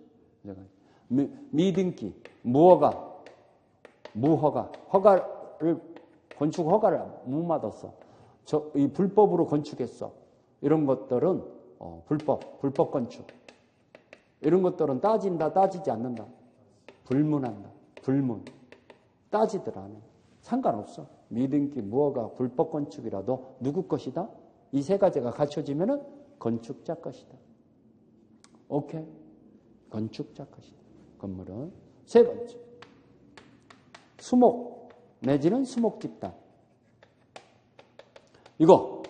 Speaker 1: 미등기, 무허가, 건축 허가를 못 받았어. 이 불법으로 건축했어. 이런 것들은 불법 건축. 이런 것들은 따진다, 따지지 않는다. 불문한다. 불문. 따지들 않아. 상관없어. 미등기, 무허가, 불법 건축이라도 누구 것이다? 이 세 가지가 갖춰지면은 건축자 것이다. 오케이? 건축자 것이다. 건물은. 세 번째. 수목 내지는 수목집단. 이거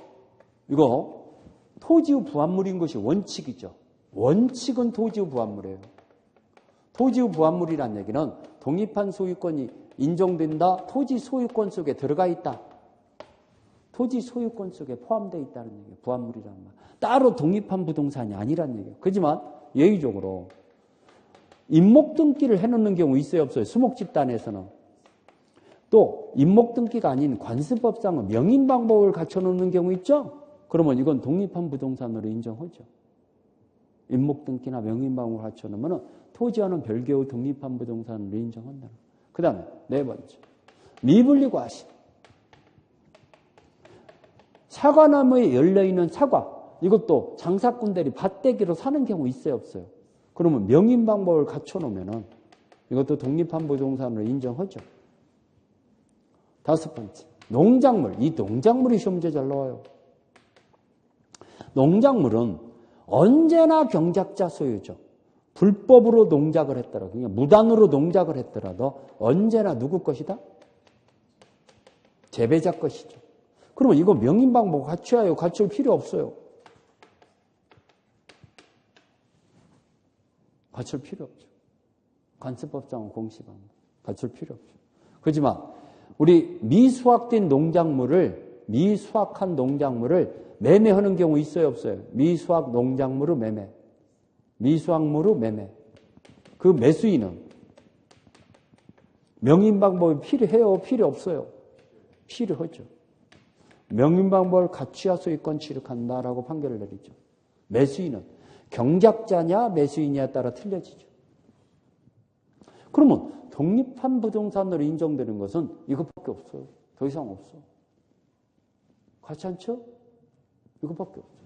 Speaker 1: 토지의 부합물인 것이 원칙이죠. 원칙은 토지의 부합물이에요. 토지의 부합물이란 얘기는 독립한 소유권이 인정된다. 토지 소유권 속에 들어가 있다. 토지 소유권 속에 포함되어 있다는 얘기예요. 부합물이라는 말. 따로 독립한 부동산이 아니란 얘기예요. 그렇지만 예의적으로 임목 등기를 해놓는 경우 있어요, 없어요? 수목집단에서는. 또 임목 등기가 아닌 관습법상은 명인 방법을 갖춰놓는 경우 있죠? 그러면 이건 독립한 부동산으로 인정하죠. 임목 등기나 명인 방법을 갖춰놓으면 토지와는 별개의 독립한 부동산으로 인정한다. 그 다음에 네 번째. 미분리 과실. 사과나무에 열려있는 사과. 이것도 장사꾼들이 밭대기로 사는 경우 있어요, 없어요? 그러면 명인 방법을 갖춰놓으면 이것도 독립한 부동산으로 인정하죠. 다섯 번째, 농작물. 이 농작물이 시험 문제 잘 나와요. 농작물은 언제나 경작자 소유죠. 불법으로 농작을 했더라도, 그러니까 무단으로 농작을 했더라도 언제나 누구 것이다? 재배자 것이죠. 그러면 이거 명인 방법 갖춰야 해요? 갖출 필요 없어요. 갖출 필요 없죠. 관습법상은 공시방법. 갖출 필요 없죠. 그렇지만 우리 미수확된 농작물을 미수확한 농작물을 매매하는 경우 있어요, 없어요? 미수확 농작물의 매매. 미수확물의 매매. 그 매수인은 명인방법이 필요해요, 필요 없어요? 필요하죠. 명인방법을 갖추어 소유권 취득한다라고 판결을 내리죠. 매수인은 경작자냐 매수인이냐에 따라 틀려지죠. 그러면 독립한 부동산으로 인정되는 것은 이것밖에 없어요. 더 이상 없어. 그렇지 않죠? 이것밖에 없어.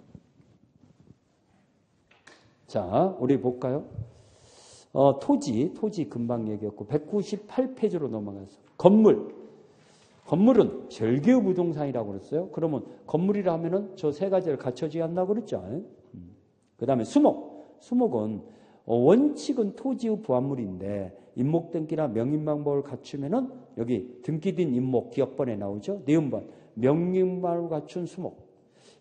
Speaker 1: 자, 우리 볼까요? 토지 금방 얘기했고 198페이지로 넘어가서 건물은 별개의 부동산이라고 그랬어요. 그러면 건물이라 하면은 저 세 가지를 갖춰줘야 한다고 그랬죠. 그 다음에 수목은 원칙은 토지의 부합물인데 임목 등기나 명인방법을 갖추면은 여기 등기된 임목 기억번에 나오죠. 니은번 명인방법을 갖춘 수목.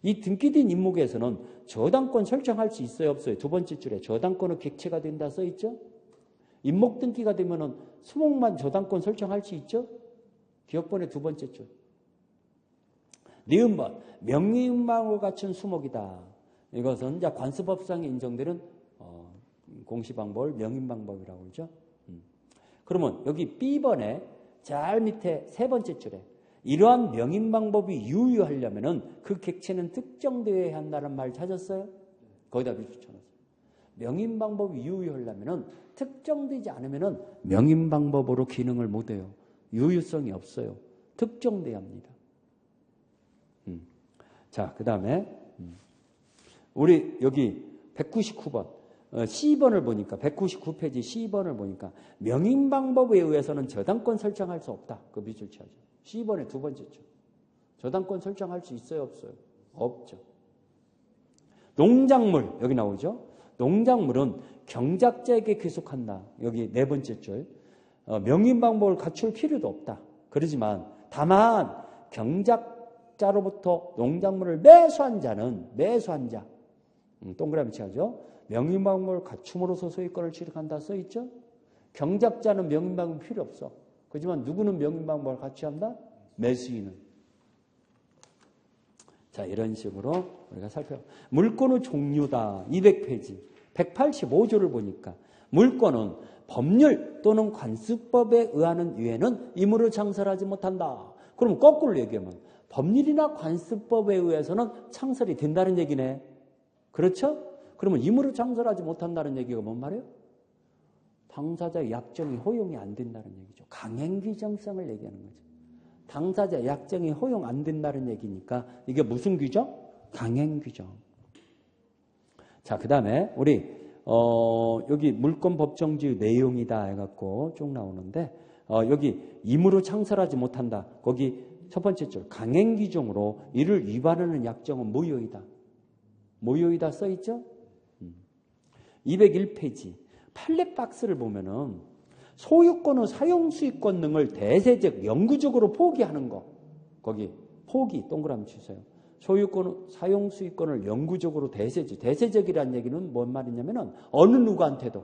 Speaker 1: 이 등기된 임목에서는 저당권 설정할 수 있어요, 없어요? 두 번째 줄에 저당권은 객체가 된다 써 있죠. 임목 등기가 되면은 수목만 저당권 설정할 수 있죠. 기억번의 두 번째 줄. 니은번 명인방법을 갖춘 수목이다. 이것은 이제 관습법상에 인정되는 공시방법을 명인방법이라고 그러죠. 그러면 여기 B번에 잘 밑에 세 번째 줄에 이러한 명인방법이 유효하려면은 그 객체는 특정되어야 한다는 말 찾았어요? 거기다 붙여놨어요. 명인방법이 유효하려면은 특정되지 않으면은 명인방법으로 기능을 못해요. 유효성이 없어요. 특정돼야 합니다. 자, 그 다음에 우리 여기 199번 C번을 보니까 199페이지 C번을 보니까 명인방법에 의해서는 저당권 설정할 수 없다. 그 밑줄 쳐야죠. C번의 두 번째 줄. 저당권 설정할 수 있어요, 없어요? 없죠. 농작물 여기 나오죠. 농작물은 경작자에게 귀속한다. 여기 네 번째 줄. 명인방법을 갖출 필요도 없다. 그러지만 다만 경작자로부터 농작물을 매수한 자 동그라미 쳐야죠. 명인방법을 갖춤으로써 소유권을 취득한다 써있죠. 경작자는 명인방법이 필요 없어. 그렇지만 누구는 명인방법을 갖춰야 한다? 매수인은. 자, 이런 식으로 우리가 살펴봐. 물권의 종류다. 200페이지. 185조를 보니까 물권은 법률 또는 관습법에 의하는 이외에는 임으로 창설하지 못한다. 그럼 거꾸로 얘기하면 법률이나 관습법에 의해서는 창설이 된다는 얘기네. 그렇죠? 그러면 임으로 창설하지 못한다는 얘기가 뭔 말이에요? 당사자의 약정이 허용이 안 된다는 얘기죠. 강행규정성을 얘기하는 거죠. 당사자 약정이 허용 안 된다는 얘기니까 이게 무슨 규정? 강행규정. 자, 그 다음에 우리 여기 물권법정지의 내용이다 해갖고 쭉 나오는데 여기 임으로 창설하지 못한다. 거기 첫 번째 줄 강행규정으로 이를 위반하는 약정은 무효이다. 무효이다 써있죠? 201페이지 판례박스를 보면은 소유권의 사용수익권 등을 대세적 영구적으로 포기하는 거. 거기 포기 동그라미 주세요. 소유권의 사용수익권을 영구적으로 대세적이라는 얘기는 뭔 말이냐면은 어느 누구한테도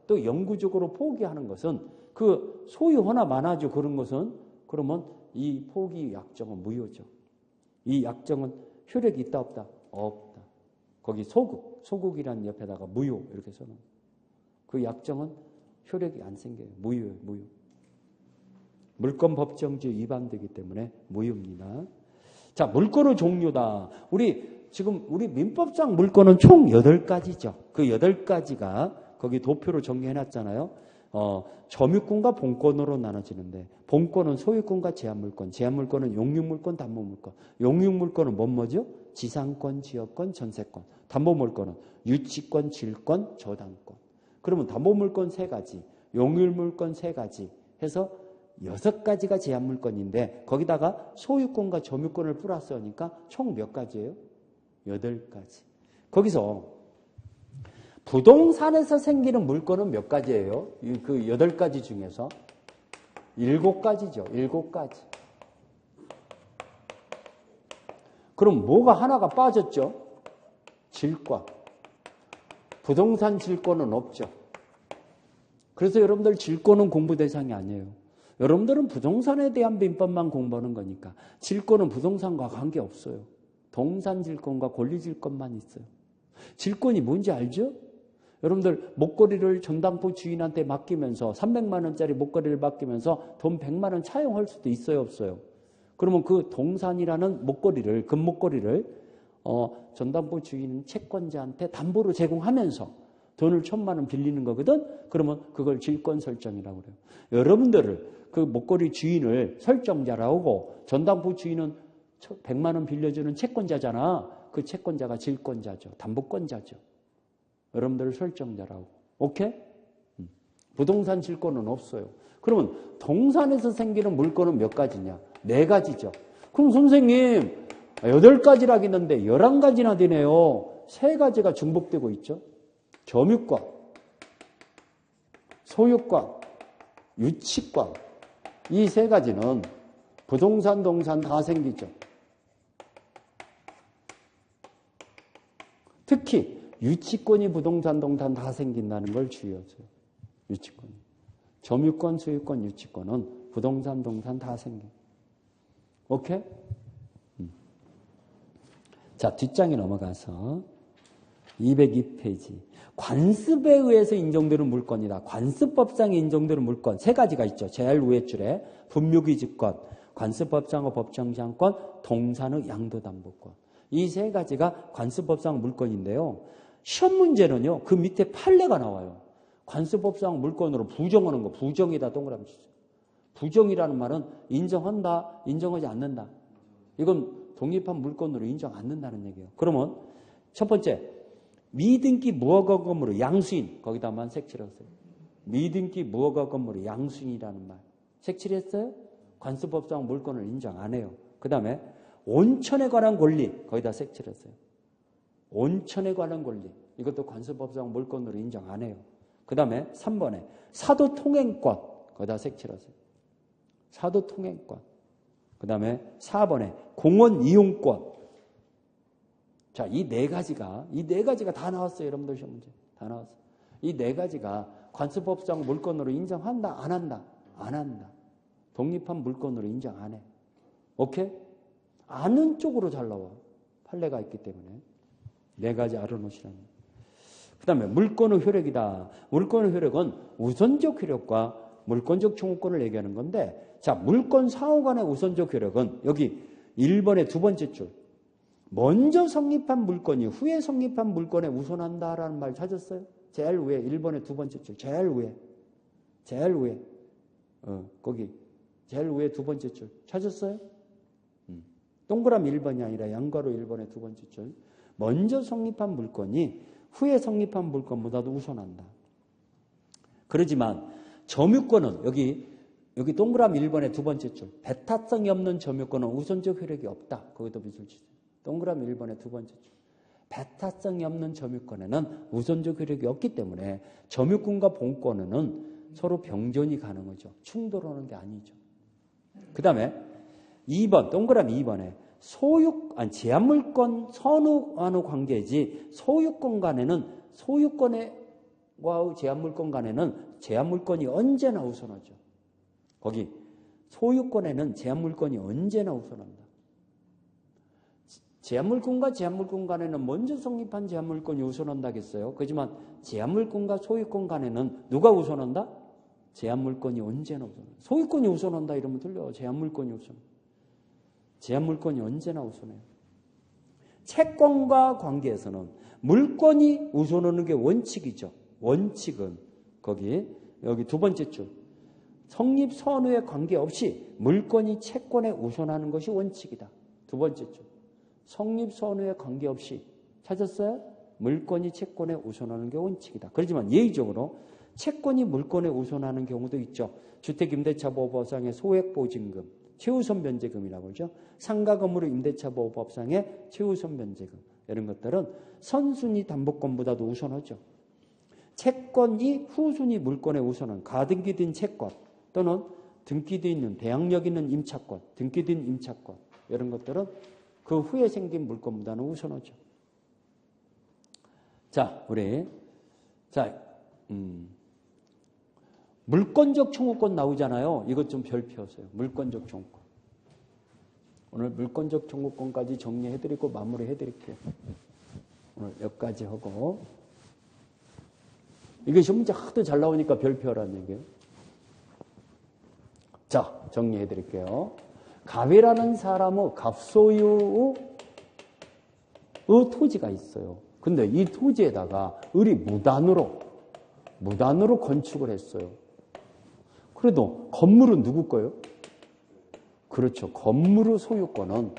Speaker 1: 또 영구적으로 포기하는 것은 그 소유하나 마나죠. 그런 것은 그러면 이 포기 약정은 무효죠. 이 약정은 효력이 있다 없다? 없다. 거기 소극이라는 옆에다가 무효 이렇게 써놓은 그 약정은 효력이 안 생겨요. 무효예요. 무효. 물권법정지 위반되기 때문에 무효입니다. 자, 물권의 종류다. 우리 민법상 물권은 총 8가지죠. 그 8가지가 거기 도표로 정리해놨잖아요. 점유권과 본권으로 나눠지는데 본권은 소유권과 제한물권, 제한물권은 용익물권, 담보물권. 용익물권은 뭐죠? 지상권, 지역권, 전세권. 담보물권은 유치권, 질권, 저당권. 그러면 담보물권 3가지, 용익물권 3가지 해서 6가지가 제한물권인데 거기다가 소유권과 점유권을 플러스 하니까 총 몇 가지예요? 8가지. 거기서 부동산에서 생기는 물권은 몇 가지예요? 그 8가지 중에서 7가지죠. 7가지. 그럼 뭐가 하나가 빠졌죠? 질권. 부동산 질권은 없죠. 그래서 여러분들 질권은 공부 대상이 아니에요. 여러분들은 부동산에 대한 민법만 공부하는 거니까 질권은 부동산과 관계없어요. 동산질권과 권리질권만 있어요. 질권이 뭔지 알죠? 여러분들 목걸이를 전당포 주인한테 맡기면서 300만 원짜리 목걸이를 맡기면서 돈 100만 원 차용할 수도 있어요, 없어요? 그러면 그 동산이라는 목걸이를, 금목걸이를 전당포 주인 채권자한테 담보로 제공하면서 돈을 1,000만 원 빌리는 거거든? 그러면 그걸 질권 설정이라고 그래요. 여러분들을 그 목걸이 주인을 설정자라고 전당포 주인은 100만 원 빌려주는 채권자잖아. 그 채권자가 질권자죠. 담보권자죠. 여러분들을 설정자라고. 오케이? 부동산 질권은 없어요. 그러면 동산에서 생기는 물건은 몇 가지냐? 4가지죠. 그럼 선생님 8가지라 했는데 11가지나 되네요. 3가지가 중복되고 있죠. 점유권, 소유권, 유치권. 이 3가지는 부동산, 동산 다 생기죠. 특히 유치권이 부동산, 동산 다 생긴다는 걸 주의하세요. 유치권. 점유권, 소유권, 유치권은 부동산, 동산 다 생겨요. 오케이? 자, 뒷장에 넘어가서 202페이지. 관습에 의해서 인정되는 물건이다. 관습법상에 인정되는 물건 3가지가 있죠. 제일 위에 줄에 분묘기지권, 관습법상의 법정지향권, 동산의 양도담보권. 이 3가지가 관습법상 물건인데요. 시험 문제는요. 그 밑에 판례가 나와요. 관습법상 물건으로 부정하는 거. 부정이다 동그라미 치죠. 부정이라는 말은 인정한다, 인정하지 않는다. 이건 독립한 물건으로 인정 않는다는 얘기예요. 그러면 첫 번째, 미등기 무허가 건물의 양수인. 거기다만 색칠했어요. 미등기 무허가 건물의 양수인이라는 말. 색칠했어요? 관습법상 물건을 인정 안 해요. 그 다음에 온천에 관한 권리. 거기다 색칠했어요. 온천에 관한 권리. 이것도 관습법상 물건으로 인정 안 해요. 그 다음에 3번에 사도통행권. 거기다 색칠했어요. 사도통행권. 그 다음에 4번에 공원이용권. 자, 이 4가지가 다 나왔어요. 여러분들 시험 문제. 다 나왔어요. 이 4가지가 관습법상 물건으로 인정한다? 안 한다? 안 한다. 독립한 물건으로 인정 안 해. 오케이? 아는 쪽으로 잘 나와. 판례가 있기 때문에. 4가지 알아놓으시라는. 그 다음에 물권의 효력이다. 물권의 효력은 우선적 효력과 물권적 청구권을 얘기하는 건데, 자, 물권 상호 간의 우선적 효력은 여기 1번의 2번째 줄. 먼저 성립한 물건이 후에 성립한 물건에 우선한다라는 말 찾았어요? 제일 위에 1번의 2번째 줄. 제일 위에. 거기 제일 위에 2번째 줄. 찾았어요? 동그라미 1번이 아니라 양괄호 1번의 2번째 줄. 먼저 성립한 물건이 후에 성립한 물건보다도 우선한다. 그러지만 점유권은 여기 동그라미 1번의 2번째 줄. 배타성이 없는 점유권은 우선적 효력이 없다. 거기도 미술 치세요. 동그라미 1번의 2번째 줄. 배타성이 없는 점유권에는 우선적 효력이 없기 때문에 점유권과 본권에는 서로 병존이 가능하죠. 충돌하는 게 아니죠. 그 다음에 2번, 동그라미 2번에 제한물권 선후와의 관계지 소유권 간에는 소유권과 제한물권 간에는 제한물권이 언제나 우선하죠. 거기 소유권에는 제한물권이 언제나 우선한다. 제한물권과 제한물권 간에는 먼저 성립한 제한물권이 우선한다겠어요. 그렇지만 제한물권과 소유권 간에는 누가 우선한다? 제한물권이 언제나 우선한다. 소유권이 우선한다 이러면 틀려. 제한물권이 우선. 제한물권이 언제나 우선해요. 채권과 관계에서는 물권이 우선하는 게 원칙이죠. 원칙은 여기 2번째 줄. 성립 선후에 관계없이 물권이 채권에 우선하는 것이 원칙이다. 2번째 줄. 성립 선후에 관계없이 찾았어요? 물권이 채권에 우선하는 게 원칙이다. 그렇지만 예의적으로 채권이 물권에 우선하는 경우도 있죠. 주택임대차보호법상의 소액보증금, 최우선 변제금이라고 그러죠. 상가 건물의 임대차보호법상의 최우선 변제금 이런 것들은 선순위 담보권보다도 우선하죠. 채권이 후순위 물권에 우선한 가등기된 채권 또는 등기되어 있는 대항력 있는 임차권, 등기된 임차권 이런 것들은 그 후에 생긴 물건보다는 우선하죠. 물권적 청구권 나오잖아요. 이것 좀 별표하세요. 물권적 청구권. 오늘 물권적 청구권까지 정리해드리고 마무리해드릴게요. 오늘 여기까지 하고. 이게 시험 문제 하도 잘 나오니까 별표라는 얘기예요. 자, 정리해드릴게요. 갑이라는 사람은 갑소유의 토지가 있어요. 근데 이 토지에다가 을이 무단으로 건축을 했어요. 그래도 건물은 누구 거예요? 그렇죠. 건물의 소유권은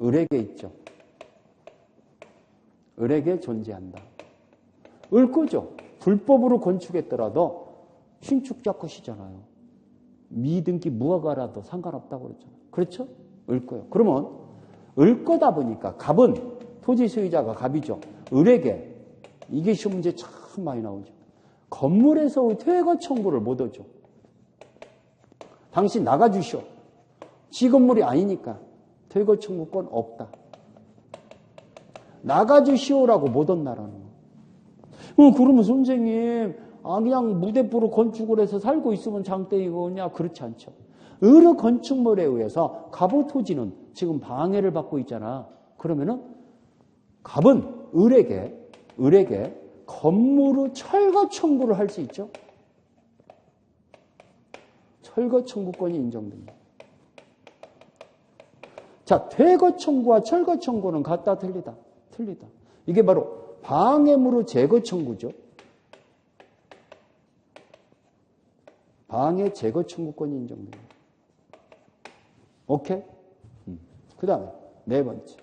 Speaker 1: 을에게 있죠. 을에게 존재한다. 을 거죠. 불법으로 건축했더라도 신축자 것이잖아요. 미등기 무허가라도 상관없다고 그랬잖아요. 그렇죠? 을 거예요. 그러면 을 거다 보니까 갑은 토지 소유자가 갑이죠. 을에게 이게 시험 문제 참 많이 나오죠. 건물에서 퇴거 청구를 못 하죠. 당신 나가주시오. 지 건물이 아니니까 퇴거 청구권 없다. 나가주시오라고 못 한다라는 거예요. 그러면 선생님, 그냥 무대포로 건축을 해서 살고 있으면 장땡이거냐? 그렇지 않죠. 을의 건축물에 의해서 갑의 토지는 지금 방해를 받고 있잖아. 그러면은 갑은 을에게 건물의 철거 청구를 할 수 있죠. 철거 청구권이 인정됩니다. 자, 퇴거 청구와 철거 청구는 같다, 틀리다? 틀리다. 이게 바로 방해물의 제거 청구죠. 방해 제거 청구권이 인정됩니다. 오케이? 그 다음에 네 번째.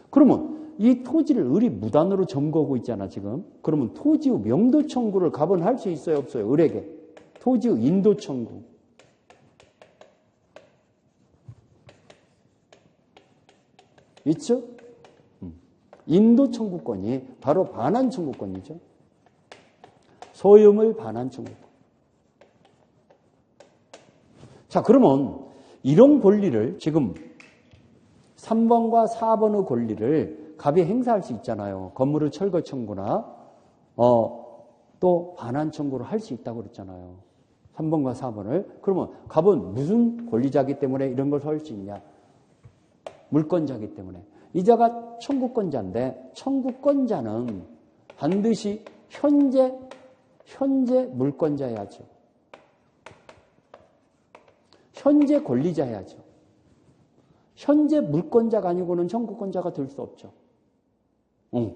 Speaker 1: 그러면 이 토지를 을이 무단으로 점거하고 있잖아, 지금. 그러면 토지의 명도 청구를 갑은 할 수 있어요, 없어요? 을에게. 토지의 인도 청구. 있죠? 인도 청구권이 바로 반환 청구권이죠. 소유물 반환 청구권. 자, 그러면 이런 권리를 지금 3번과 4번의 권리를 갑이 행사할 수 있잖아요. 건물의 철거 청구나 또 반환 청구를 할 수 있다고 그랬잖아요. 3번과 4번을. 그러면 갑은 무슨 권리자이기 때문에 이런 걸 할 수 있냐? 물권자이기 때문에. 이자가 청구권자인데 청구권자는 반드시 현재 물권자여야죠. 현재 권리자여야죠. 현재 물권자가 아니고는 청구권자가 될 수 없죠.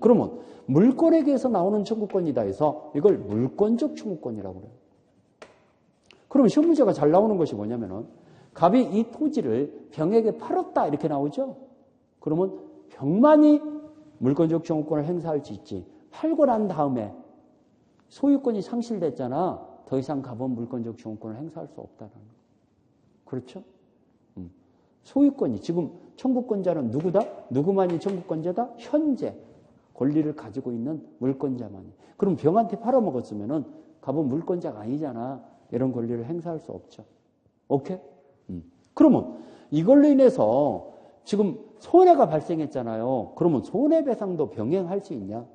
Speaker 1: 그러면 물권에게서 나오는 청구권이다 해서 이걸 물권적 청구권이라고 그래요. 그럼 시험 문제가 잘 나오는 것이 뭐냐면은 갑이 이 토지를 병에게 팔았다 이렇게 나오죠. 그러면 병만이 물권적 청구권을 행사할 수 있지. 팔고 난 다음에 소유권이 상실됐잖아. 더 이상 갑은 물권적 청구권을 행사할 수 없다는 거예요. 그렇죠? 소유권이 지금 청구권자는 누구다? 누구만이 청구권자다? 현재 권리를 가지고 있는 물권자만이. 그럼 병한테 팔아먹었으면은 갑은 물권자가 아니잖아. 이런 권리를 행사할 수 없죠. 오케이? 그러면 이걸로 인해서 지금 손해가 발생했잖아요. 그러면 손해배상도 병행할 수 있냐?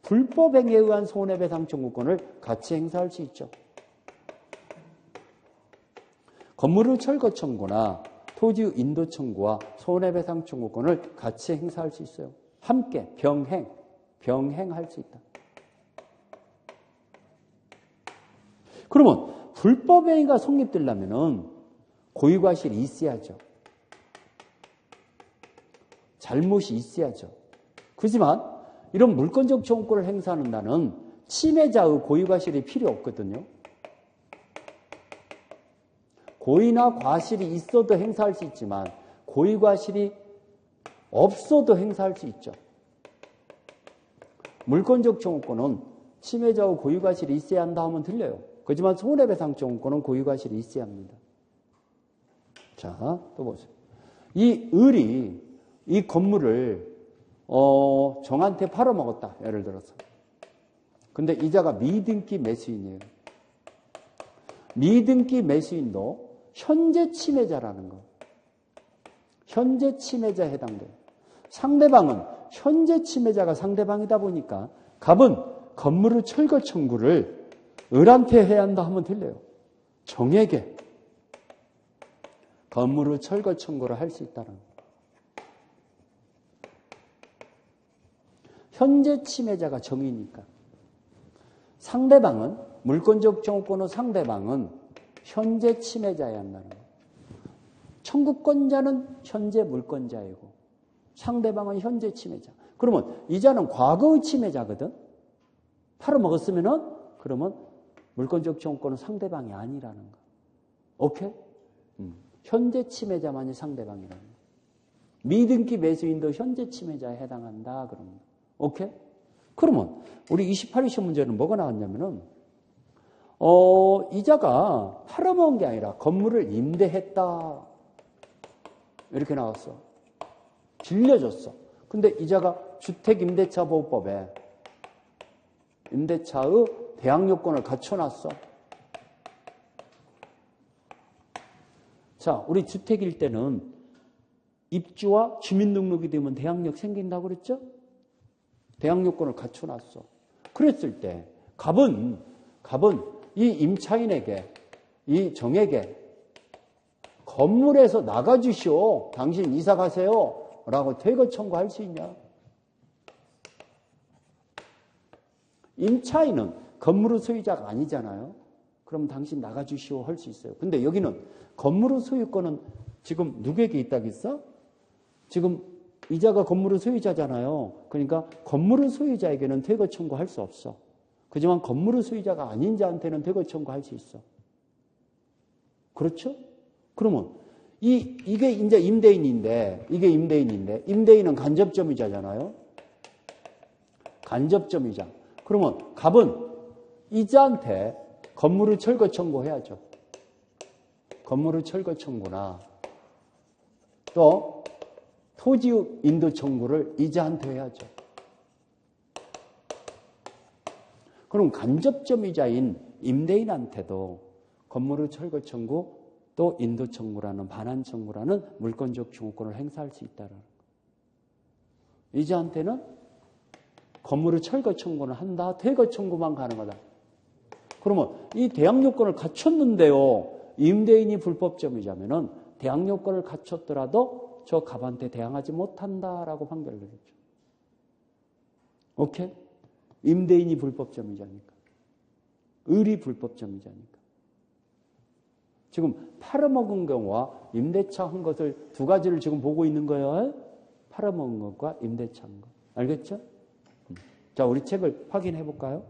Speaker 1: 불법행위에 의한 손해배상 청구권을 같이 행사할 수 있죠. 건물의 철거 청구나 토지 인도 청구와 손해배상 청구권을 같이 행사할 수 있어요. 함께 병행할 수 있다. 그러면 불법행위가 성립되려면은 고의과실이 있어야죠. 잘못이 있어야죠. 그렇지만 이런 물권적 청구권을 행사하는 나는 침해자의 고의과실이 필요 없거든요. 고의나 과실이 있어도 행사할 수 있지만 고의과실이 없어도 행사할 수 있죠. 물권적 청구권은 침해자의 고의과실이 있어야 한다 하면 들려요. 그렇지만 손해배상 청구권은 고의과실이 있어야 합니다. 자, 또 보세요. 이 을이 이 건물을 정한테 팔아먹었다. 예를 들어서. 근데 이자가 미등기 매수인이에요. 미등기 매수인도 현재 침해자라는 거. 현재 침해자에 해당돼요. 상대방은 현재 침해자가 상대방이다 보니까 갑은 건물의 철거 청구를 을한테 해야 한다 하면 틀려요. 정에게 건물을 철거 청구를 할 수 있다는 거예요. 현재 침해자가 정이니까. 상대방은, 물권적 청구권의 상대방은 현재 침해자여야 한다는 거예요. 청구권자는 현재 물권자이고 상대방은 현재 침해자. 그러면 이자는 과거의 침해자거든. 팔아먹었으면은 그러면 물권적 청구권은 상대방이 아니라는 거. 오케이? 현재 침해자만이 상대방이라는 거. 미등기 매수인도 현재 침해자에 해당한다. 그러면 오케이? 그러면 우리 28일 시험 문제는 뭐가 나왔냐면은 이자가 팔아먹은 게 아니라 건물을 임대했다. 이렇게 나왔어. 빌려줬어. 근데 이자가 주택임대차보호법에 임대차의 대항 요건을 갖춰놨어. 자, 우리 주택일 때는 입주와 주민등록이 되면 대항력 생긴다고 그랬죠? 대항 요건을 갖춰놨어. 그랬을 때 갑은 이 임차인에게, 이 정에게 건물에서 나가주시오. 당신 이사 가세요. 라고 퇴거 청구할 수 있냐? 임차인은 건물의 소유자가 아니잖아요. 그럼 당신 나가주시오 할 수 있어요. 근데 여기는 건물의 소유권은 지금 누구에게 있다겠어? 지금 이자가 건물의 소유자잖아요. 그러니까 건물의 소유자에게는 퇴거 청구할 수 없어. 하지만 건물의 소유자가 아닌 자한테는 퇴거 청구할 수 있어. 그렇죠? 그러면 이게 이제 임대인인데, 임대인은 간접점유자잖아요. 간접점유자. 그러면 갑은 이자한테 건물을 철거 청구해야죠. 건물을 철거 청구나 또 토지 인도 청구를 이자한테 해야죠. 그럼 간접점유자인 임대인한테도 건물을 철거 청구 또 인도 청구라는 반환 청구라는 물권적 청구권을 행사할 수 있다는 거예요. 이자한테는 건물을 철거 청구는 한다. 퇴거 청구만 가능하다. 그러면 이 대항 요건을 갖췄는데요. 임대인이 불법점유자면은 대항 요건을 갖췄더라도 저 갑한테 대항하지 못한다라고 판결을 내렸죠. 오케이? 임대인이 불법점유자니까. 을이 불법점유자니까. 지금 팔아먹은 경우와 임대차 한 것을 두 가지를 지금 보고 있는 거예요. 팔아먹은 것과 임대차 한 것. 알겠죠? 자, 우리 책을 확인해 볼까요?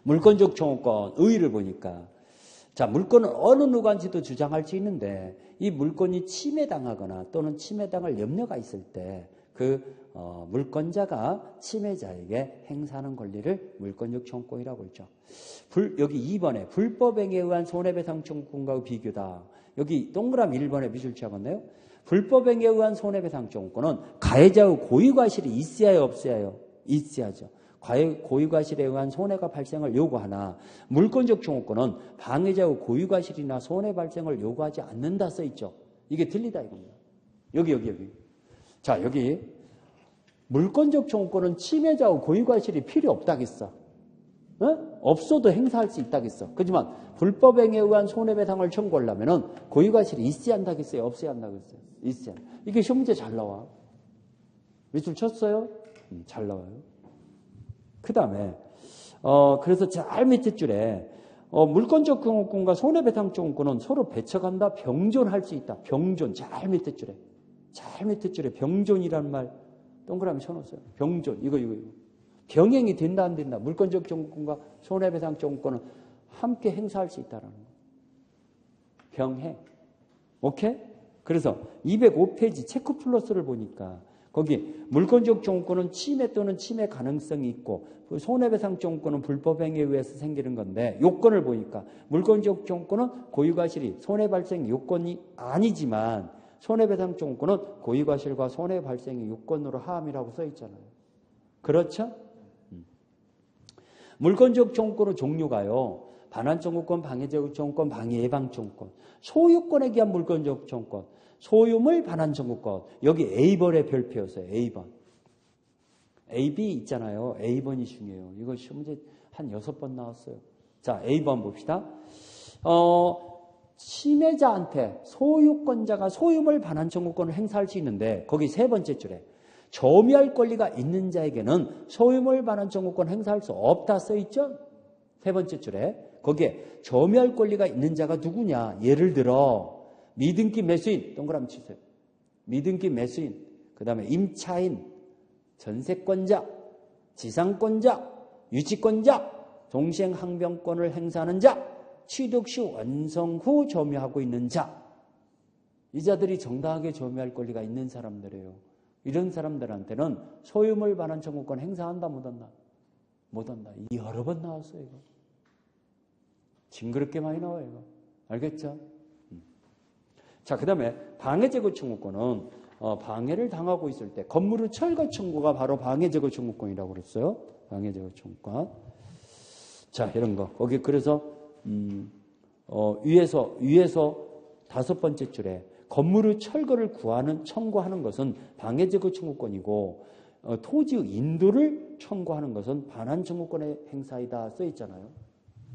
Speaker 1: 물권적 청구권, 의의를 보니까 자, 물권은 어느 누구한테도 주장할 수 있는데 이 물권이 침해당하거나 또는 침해당할 염려가 있을 때 그 물권자가 침해자에게 행사하는 권리를 물권적 청구권이라고 했죠. 여기 2번에 불법행위에 의한 손해배상 청구권과의 비교다. 여기 동그라미 1번에 미술 취하겠네요. 불법행위에 의한 손해배상 청구권은 가해자의 고의과실이 있어야 해요, 없어야 해요? 있어야죠. 고의과실에 의한 손해가 발생을 요구하나 물권적 청구권은 방해자의 고의과실이나 손해 발생을 요구하지 않는다 써있죠. 이게 틀리다 이겁니다. 여기. 자, 여기 물권적 청구권은 침해자의 고의과실이 필요 없다겠어. 없어도 행사할 수 있다겠어. 그렇지만 불법행위에 의한 손해배상을 청구하려면 고의과실이 있어야 한다겠어요? 없어야 한다겠어요? 있어야. 이게 시험 문제 잘 나와. 밑줄 쳤어요? 잘 나와요. 그 다음에 그래서 잘 밑에 줄에 물권적 청구권과 손해배상 청구권은 서로 배척한다, 병존할 수 있다. 병존, 잘 밑에 줄에 병존이란 말 동그라미 쳐놓았어요. 병존, 이거. 병행이 된다, 안 된다. 물권적 청구권과 손해배상 청구권은 함께 행사할 수 있다는 거예요. 병행. 오케이? 그래서 205페이지 체크 플러스를 보니까 거기 물권적 청구권은 침해 또는 침해 가능성이 있고 손해배상 청구권은 불법행위에 의해서 생기는 건데 요건을 보니까 물권적 청구권은 고의과실이 손해 발생 요건이 아니지만 손해배상 청구권은 고의과실과 손해 발생의 요건으로 하함이라고 써 있잖아요. 그렇죠? 물권적 청구권의 종류가요. 반환청구권, 방해제고 청구권, 방해예방청구권, 소유권에 기한 물권적 청구권, 소유물 반환청구권. 여기 A번에 별표였어요. A번. A, B 있잖아요. A번이 중요해요. 이거 시험 문제 한 6번 나왔어요. 자, A번 봅시다. 침해자한테 소유권자가 소유물 반환 청구권을 행사할 수 있는데 거기 세 번째 줄에 점유할 권리가 있는 자에게는 소유물 반환 청구권 행사할 수 없다 써있죠? 세 번째 줄에 거기에 점유할 권리가 있는 자가 누구냐? 예를 들어 미등기 매수인 동그라미 치세요. 미등기 매수인, 그 다음에 임차인, 전세권자, 지상권자, 유치권자, 동생항변권을 행사하는 자, 취득 시 완성 후 점유하고 있는 자. 이 자들이 정당하게 점유할 권리가 있는 사람들이에요. 이런 사람들한테는 소유물 반환 청구권 행사한다 못한다? 못한다. 여러 번 나왔어요. 이거. 징그럽게 많이 나와요. 이거. 알겠죠? 자, 그 다음에 방해제거 청구권은 방해를 당하고 있을 때 건물의 철거 청구가 바로 방해제거 청구권이라고 그랬어요. 방해제거 청구권. 자, 이런 거. 거기 그래서 위에서 다섯 번째 줄에 건물의 철거를 청구하는 것은 방해제거 청구권이고 토지의 인도를 청구하는 것은 반환 청구권의 행사이다 써 있잖아요.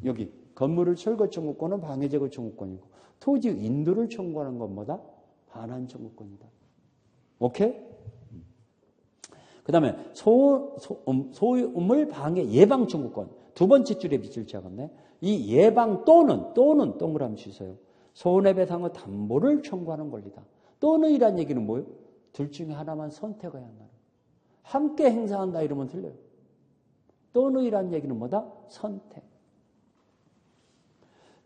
Speaker 1: 여기 건물의 철거 청구권은 방해제거 청구권이고 토지의 인도를 청구하는 것보다 반환 청구권이다. 오케이? 그 다음에 소유물 방해 예방 청구권. 두 번째 줄에 빛을 지었네. 이 예방 또는 동그라미 주세요. 손해배상의 담보를 청구하는 권리다. 또는이란 얘기는 뭐예요? 둘 중에 하나만 선택해야 한다는 거예요. 함께 행사한다 이러면 틀려요. 또는이란 얘기는 뭐다? 선택.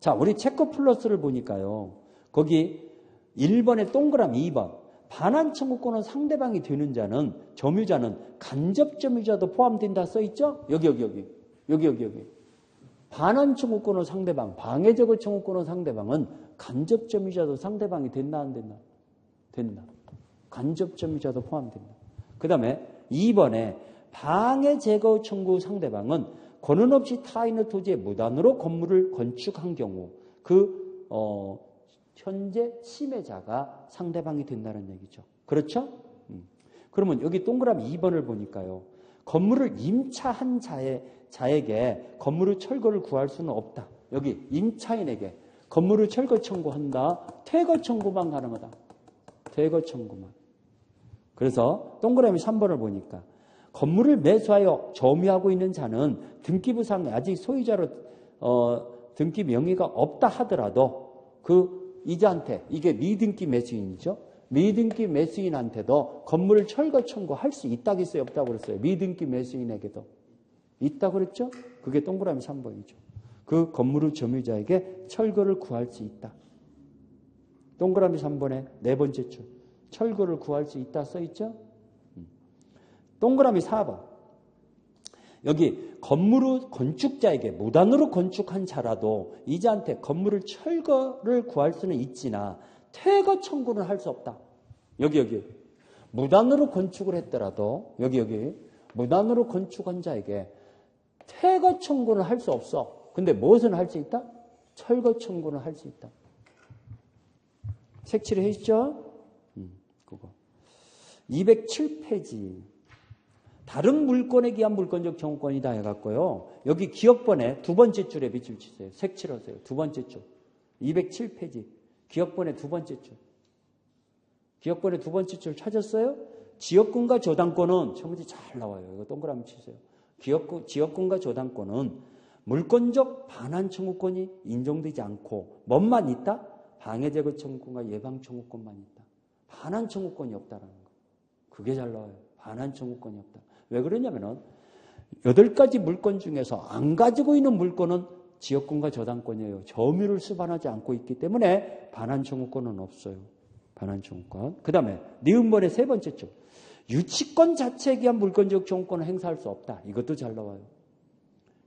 Speaker 1: 자, 우리 체크 플러스를 보니까요. 거기 1번에 동그라미 2번. 반환 청구권은 상대방이 되는 자는 점유자는 간접 점유자도 포함된다 써 있죠? 여기. 반환 청구권은 상대방, 방해제거 청구권은 상대방은 간접 점유자도 상대방이 된다 안 된다? 된다. 간접 점유자도 포함된다. 그다음에 2번에 방해제거 청구 상대방은 권한 없이 타인의 토지에 무단으로 건물을 건축한 경우 현재 침해자가 상대방이 된다는 얘기죠. 그렇죠? 그러면 여기 동그라미 2번을 보니까요. 건물을 임차한 자에게 건물의 철거를 구할 수는 없다. 여기 임차인에게 건물의 철거 청구한다. 퇴거 청구만 가능하다. 퇴거 청구만. 그래서 동그라미 3번을 보니까 건물을 매수하여 점유하고 있는 자는 등기부상에 아직 소유자로 등기 명의가 없다 하더라도 그 이자한테 이게 미등기 매수인이죠. 미등기 매수인한테도 건물 철거 청구할 수 있다고 했어요? 없다고 그랬어요? 미등기 매수인에게도 있다고 그랬죠? 그게 동그라미 3번이죠. 그 건물의 점유자에게 철거를 구할 수 있다. 동그라미 3번의 네 번째 줄. 철거를 구할 수 있다 써있죠? 동그라미 4번. 여기 건물의 건축자에게 무단으로 건축한 자라도 이자한테 건물을 철거를 구할 수는 있지나 퇴거 청구는 할 수 없다. 여기. 무단으로 건축을 했더라도 여기 무단으로 건축한 자에게 퇴거 청구는 할 수 없어. 근데 무엇은 할 수 있다? 철거 청구는 할 수 있다. 색칠해 있죠? 그거. 207페이지. 다른 물건에 기한 물권적 청구권이다 해갖고요. 여기 기억번에 두 번째 줄에 빛을 치세요. 색칠하세요. 두 번째 줄. 207페이지. 기억번에 두 번째 줄. 기억번에 두 번째 줄 찾았어요? 지역권과 저당권은 처음부터 잘 나와요. 이거 동그라미 치세요. 지역권과 저당권은 물권적 반환 청구권이 인정되지 않고 뭐만 있다? 방해제거 청구권과 예방 청구권만 있다. 반환 청구권이 없다라는 거. 그게 잘 나와요. 반환 청구권이 없다. 왜 그러냐면은 8가지 물권 중에서 안 가지고 있는 물권은 지역권과 저당권이에요. 점유를 수반하지 않고 있기 때문에 반환 청구권은 없어요. 반환 청구권. 그 다음에 니은번의 세 번째 줄. 유치권 자체에 기한 물권적 청구권을 행사할 수 없다. 이것도 잘 나와요.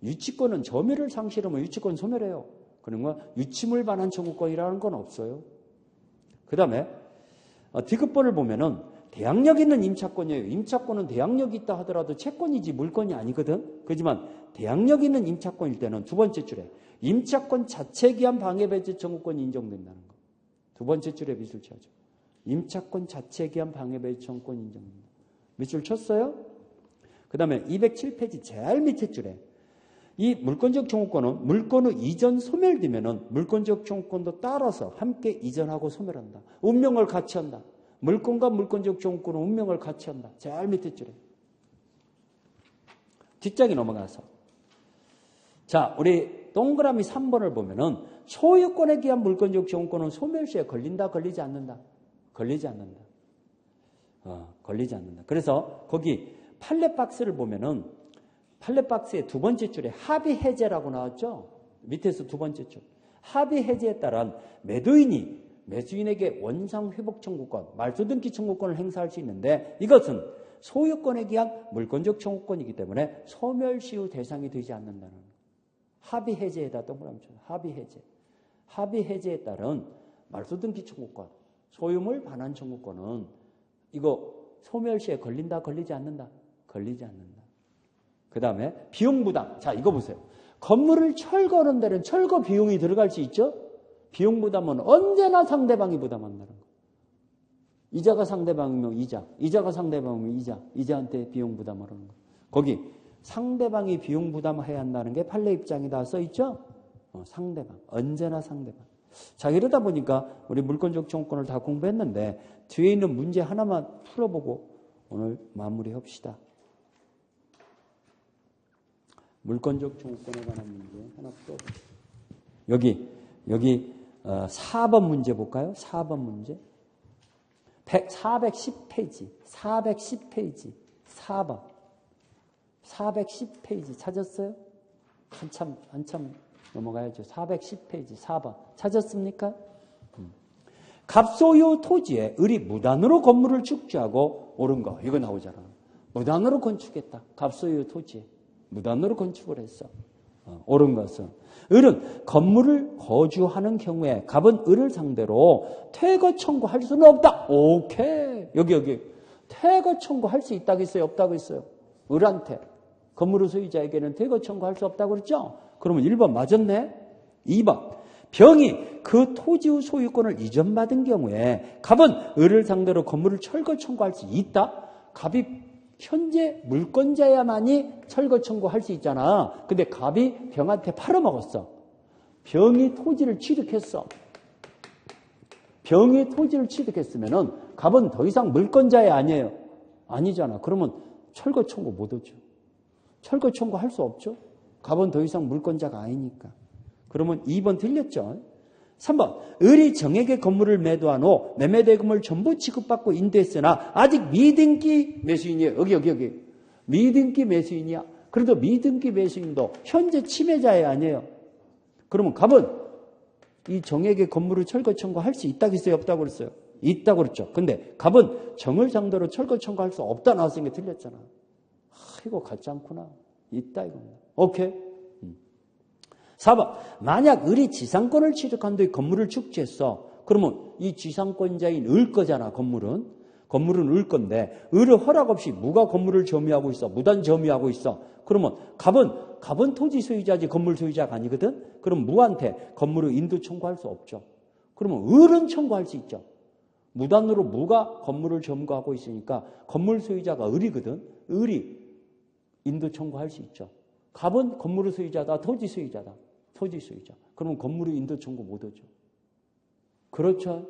Speaker 1: 유치권은 점유를 상실하면 유치권 소멸해요. 그러면 유치물 반환 청구권이라는 건 없어요. 그 다음에 디귿번을 보면은 대항력 있는 임차권이에요. 임차권은 대항력이 있다 하더라도 채권이지 물권이 아니거든. 그렇지만 대항력 있는 임차권일 때는 두 번째 줄에 임차권 자체에 기한 방해배제 청구권이 인정된다는 거. 두 번째 줄에 밑줄 쳐야죠. 임차권 자체에 기한 방해배제 청구권이 인정된다. 밑줄 쳤어요? 그 다음에 207페이지 제일 밑에 줄에 이 물권적 청구권은 물권의 이전 소멸되면은 물권적 청구권도 따라서 함께 이전하고 소멸한다. 운명을 같이 한다. 물권과 물권적 청구권은 운명을 같이 한다. 제일 밑에 줄에. 뒷장이 넘어가서. 자, 우리 동그라미 3번을 보면은 소유권에 기한 물권적 청구권은 소멸시에 걸린다, 걸리지 않는다? 걸리지 않는다. 걸리지 않는다. 그래서 거기 판례 박스를 보면은 판례 박스의 두 번째 줄에 합의 해제라고 나왔죠? 밑에서 두 번째 줄. 합의 해제에 따른 매도인이 매수인에게 원상 회복 청구권, 말소 등기 청구권을 행사할 수 있는데 이것은 소유권에 기한 물권적 청구권이기 때문에 소멸시효 대상이 되지 않는다는 거예요. 합의 해제에다 동그라미 쳐. 합의 해제. 합의 해제에 따른 말소 등기 청구권, 소유물 반환 청구권은 이거 소멸시에 걸린다, 걸리지 않는다? 걸리지 않는다. 그 다음에 비용 부담. 자, 이거 보세요. 건물을 철거하는 데는 철거 비용이 들어갈 수 있죠? 비용 부담은 언제나 상대방이 부담한다는 거. 이자가 상대방이면 이자, 이자가 상대방이면 이자, 이자한테 비용 부담을 하는 거. 거기 상대방이 비용 부담해야 한다는 게 판례 입장이다 써 있죠? 상대방, 언제나 상대방. 자, 이러다 보니까 우리 물권적 청구권을 다 공부했는데 뒤에 있는 문제 하나만 풀어보고 오늘 마무리합시다. 물권적 청구권에 관한 문제 하나 풀어봅시다. 여기 4번 문제 볼까요? 4번 문제. 410페이지, 410페이지, 4번. 410페이지 찾았어요? 한참 넘어가야죠. 410페이지, 4번. 찾았습니까? 갑소유 토지에 을이 무단으로 건물을 축조하고 옳은 거. 이거 나오잖아. 무단으로 건축했다. 갑소유 토지에. 무단으로 건축을 했어. 옳은 것은. 을은 건물을 거주하는 경우에 갑은 을을 상대로 퇴거 청구할 수는 없다. 오케이. 여기. 퇴거 청구할 수 있다고 했어요? 없다고 했어요? 을한테. 건물의 소유자에게는 퇴거 청구할 수 없다고 그랬죠? 그러면 1번 맞았네? 2번. 병이 그 토지의 소유권을 이전받은 경우에 갑은 을을 상대로 건물을 철거 청구할 수 있다? 갑이 현재 물권자야만이 철거 청구할 수 있잖아. 근데 갑이 병한테 팔아먹었어. 병이 토지를 취득했어. 병이 토지를 취득했으면은 갑은 더 이상 물권자야 아니에요? 아니잖아. 그러면 철거 청구 못 하죠. 철거 청구할 수 없죠. 갑은 더 이상 물권자가 아니니까. 그러면 2번 틀렸죠. 3번. 을이 정에게 건물을 매도한 후 매매대금을 전부 지급받고 인도했으나 아직 미등기 매수인이에요. 여기. 미등기 매수인이야. 그래도 미등기 매수인도 현재 침해자예요, 아니에요? 그러면 갑은 이 정에게 건물을 철거 청구할 수 있다고 했어요? 없다고 그랬어요? 있다고 그랬죠. 근데 갑은 정을 상대로 철거 청구할 수 없다 나왔으니까 틀렸잖아. 이거 같지 않구나. 있다 이겁니다. 오케이. 4번. 만약 을이 지상권을 취득한 뒤에 건물을 축지했어. 그러면 이 지상권자인 을 거잖아, 건물은. 건물은 을 건데 을의 허락 없이 무가 건물을 점유하고 있어. 무단 점유하고 있어. 그러면 갑은 토지 소유자지 건물 소유자가 아니거든. 그럼 무한테 건물을 인도 청구할 수 없죠. 그러면 을은 청구할 수 있죠. 무단으로 무가 건물을 점거하고 있으니까 건물 소유자가 을이거든. 을이 인도 청구할 수 있죠. 갑은 건물의 소유자다, 토지 소유자다. 토지 소유자. 그러면 건물의 인도 청구 못 하죠. 그렇죠?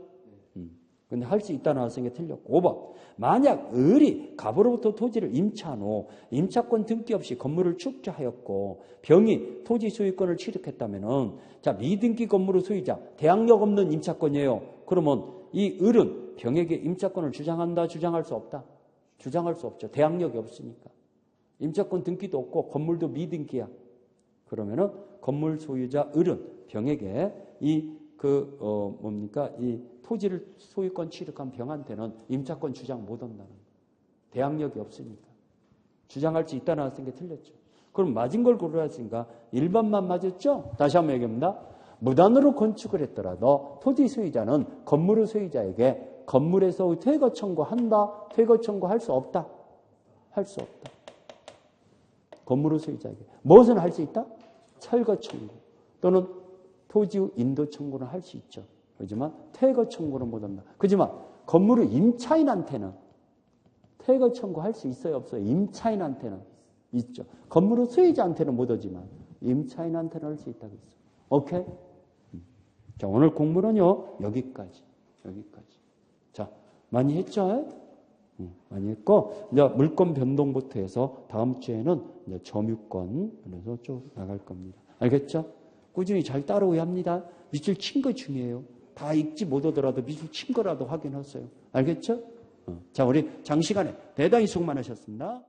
Speaker 1: 근데 할 수 있다 나왔으니까 틀렸고. 5번. 만약 을이 갑으로부터 토지를 임차한 후 임차권 등기 없이 건물을 축조하였고 병이 토지 소유권을 취득했다면은 자, 미등기 건물의 소유자, 대항력 없는 임차권이에요. 그러면 이 을은 병에게 임차권을 주장한다, 주장할 수 없다? 주장할 수 없죠. 대항력이 없으니까. 임차권 등기도 없고 건물도 미등기야. 그러면은 건물 소유자 을은 병에게 이 토지를 소유권 취득한 병한테는 임차권 주장 못 한다는 거예요. 대항력이 없으니까. 주장할 수 있다 나왔으니까 틀렸죠. 그럼 맞은 걸 고르라 했으니까 1번만 맞았죠? 다시 한번 얘기합니다. 무단으로 건축을 했더라도 토지 소유자는 건물의 소유자에게 건물에서 퇴거 청구한다? 퇴거 청구할 수 없다? 할 수 없다. 건물의 소유자에게. 무엇은 할 수 있다? 철거 청구 또는 토지 인도 청구는 할 수 있죠. 그렇지만 퇴거 청구는 못한다. 그렇지만 건물의 임차인한테는 퇴거 청구할 수 있어요? 없어요? 임차인한테는 있죠. 건물은 수혜자한테는 못 오지만 임차인한테는 할 수 있다고 했어요. 오케이? 자, 오늘 공부는요, 여기까지. 자, 많이 했죠? 많이 했고, 이제 물권 변동부터 해서 다음 주에는 이제 점유권, 그래서 쭉 나갈 겁니다. 알겠죠? 꾸준히 잘 따라오야 합니다. 밑줄 친 거 중요해요. 다 읽지 못하더라도 밑줄 친 거라도 확인하세요. 알겠죠? 자, 우리 장시간에 대단히 수고 많으셨습니다.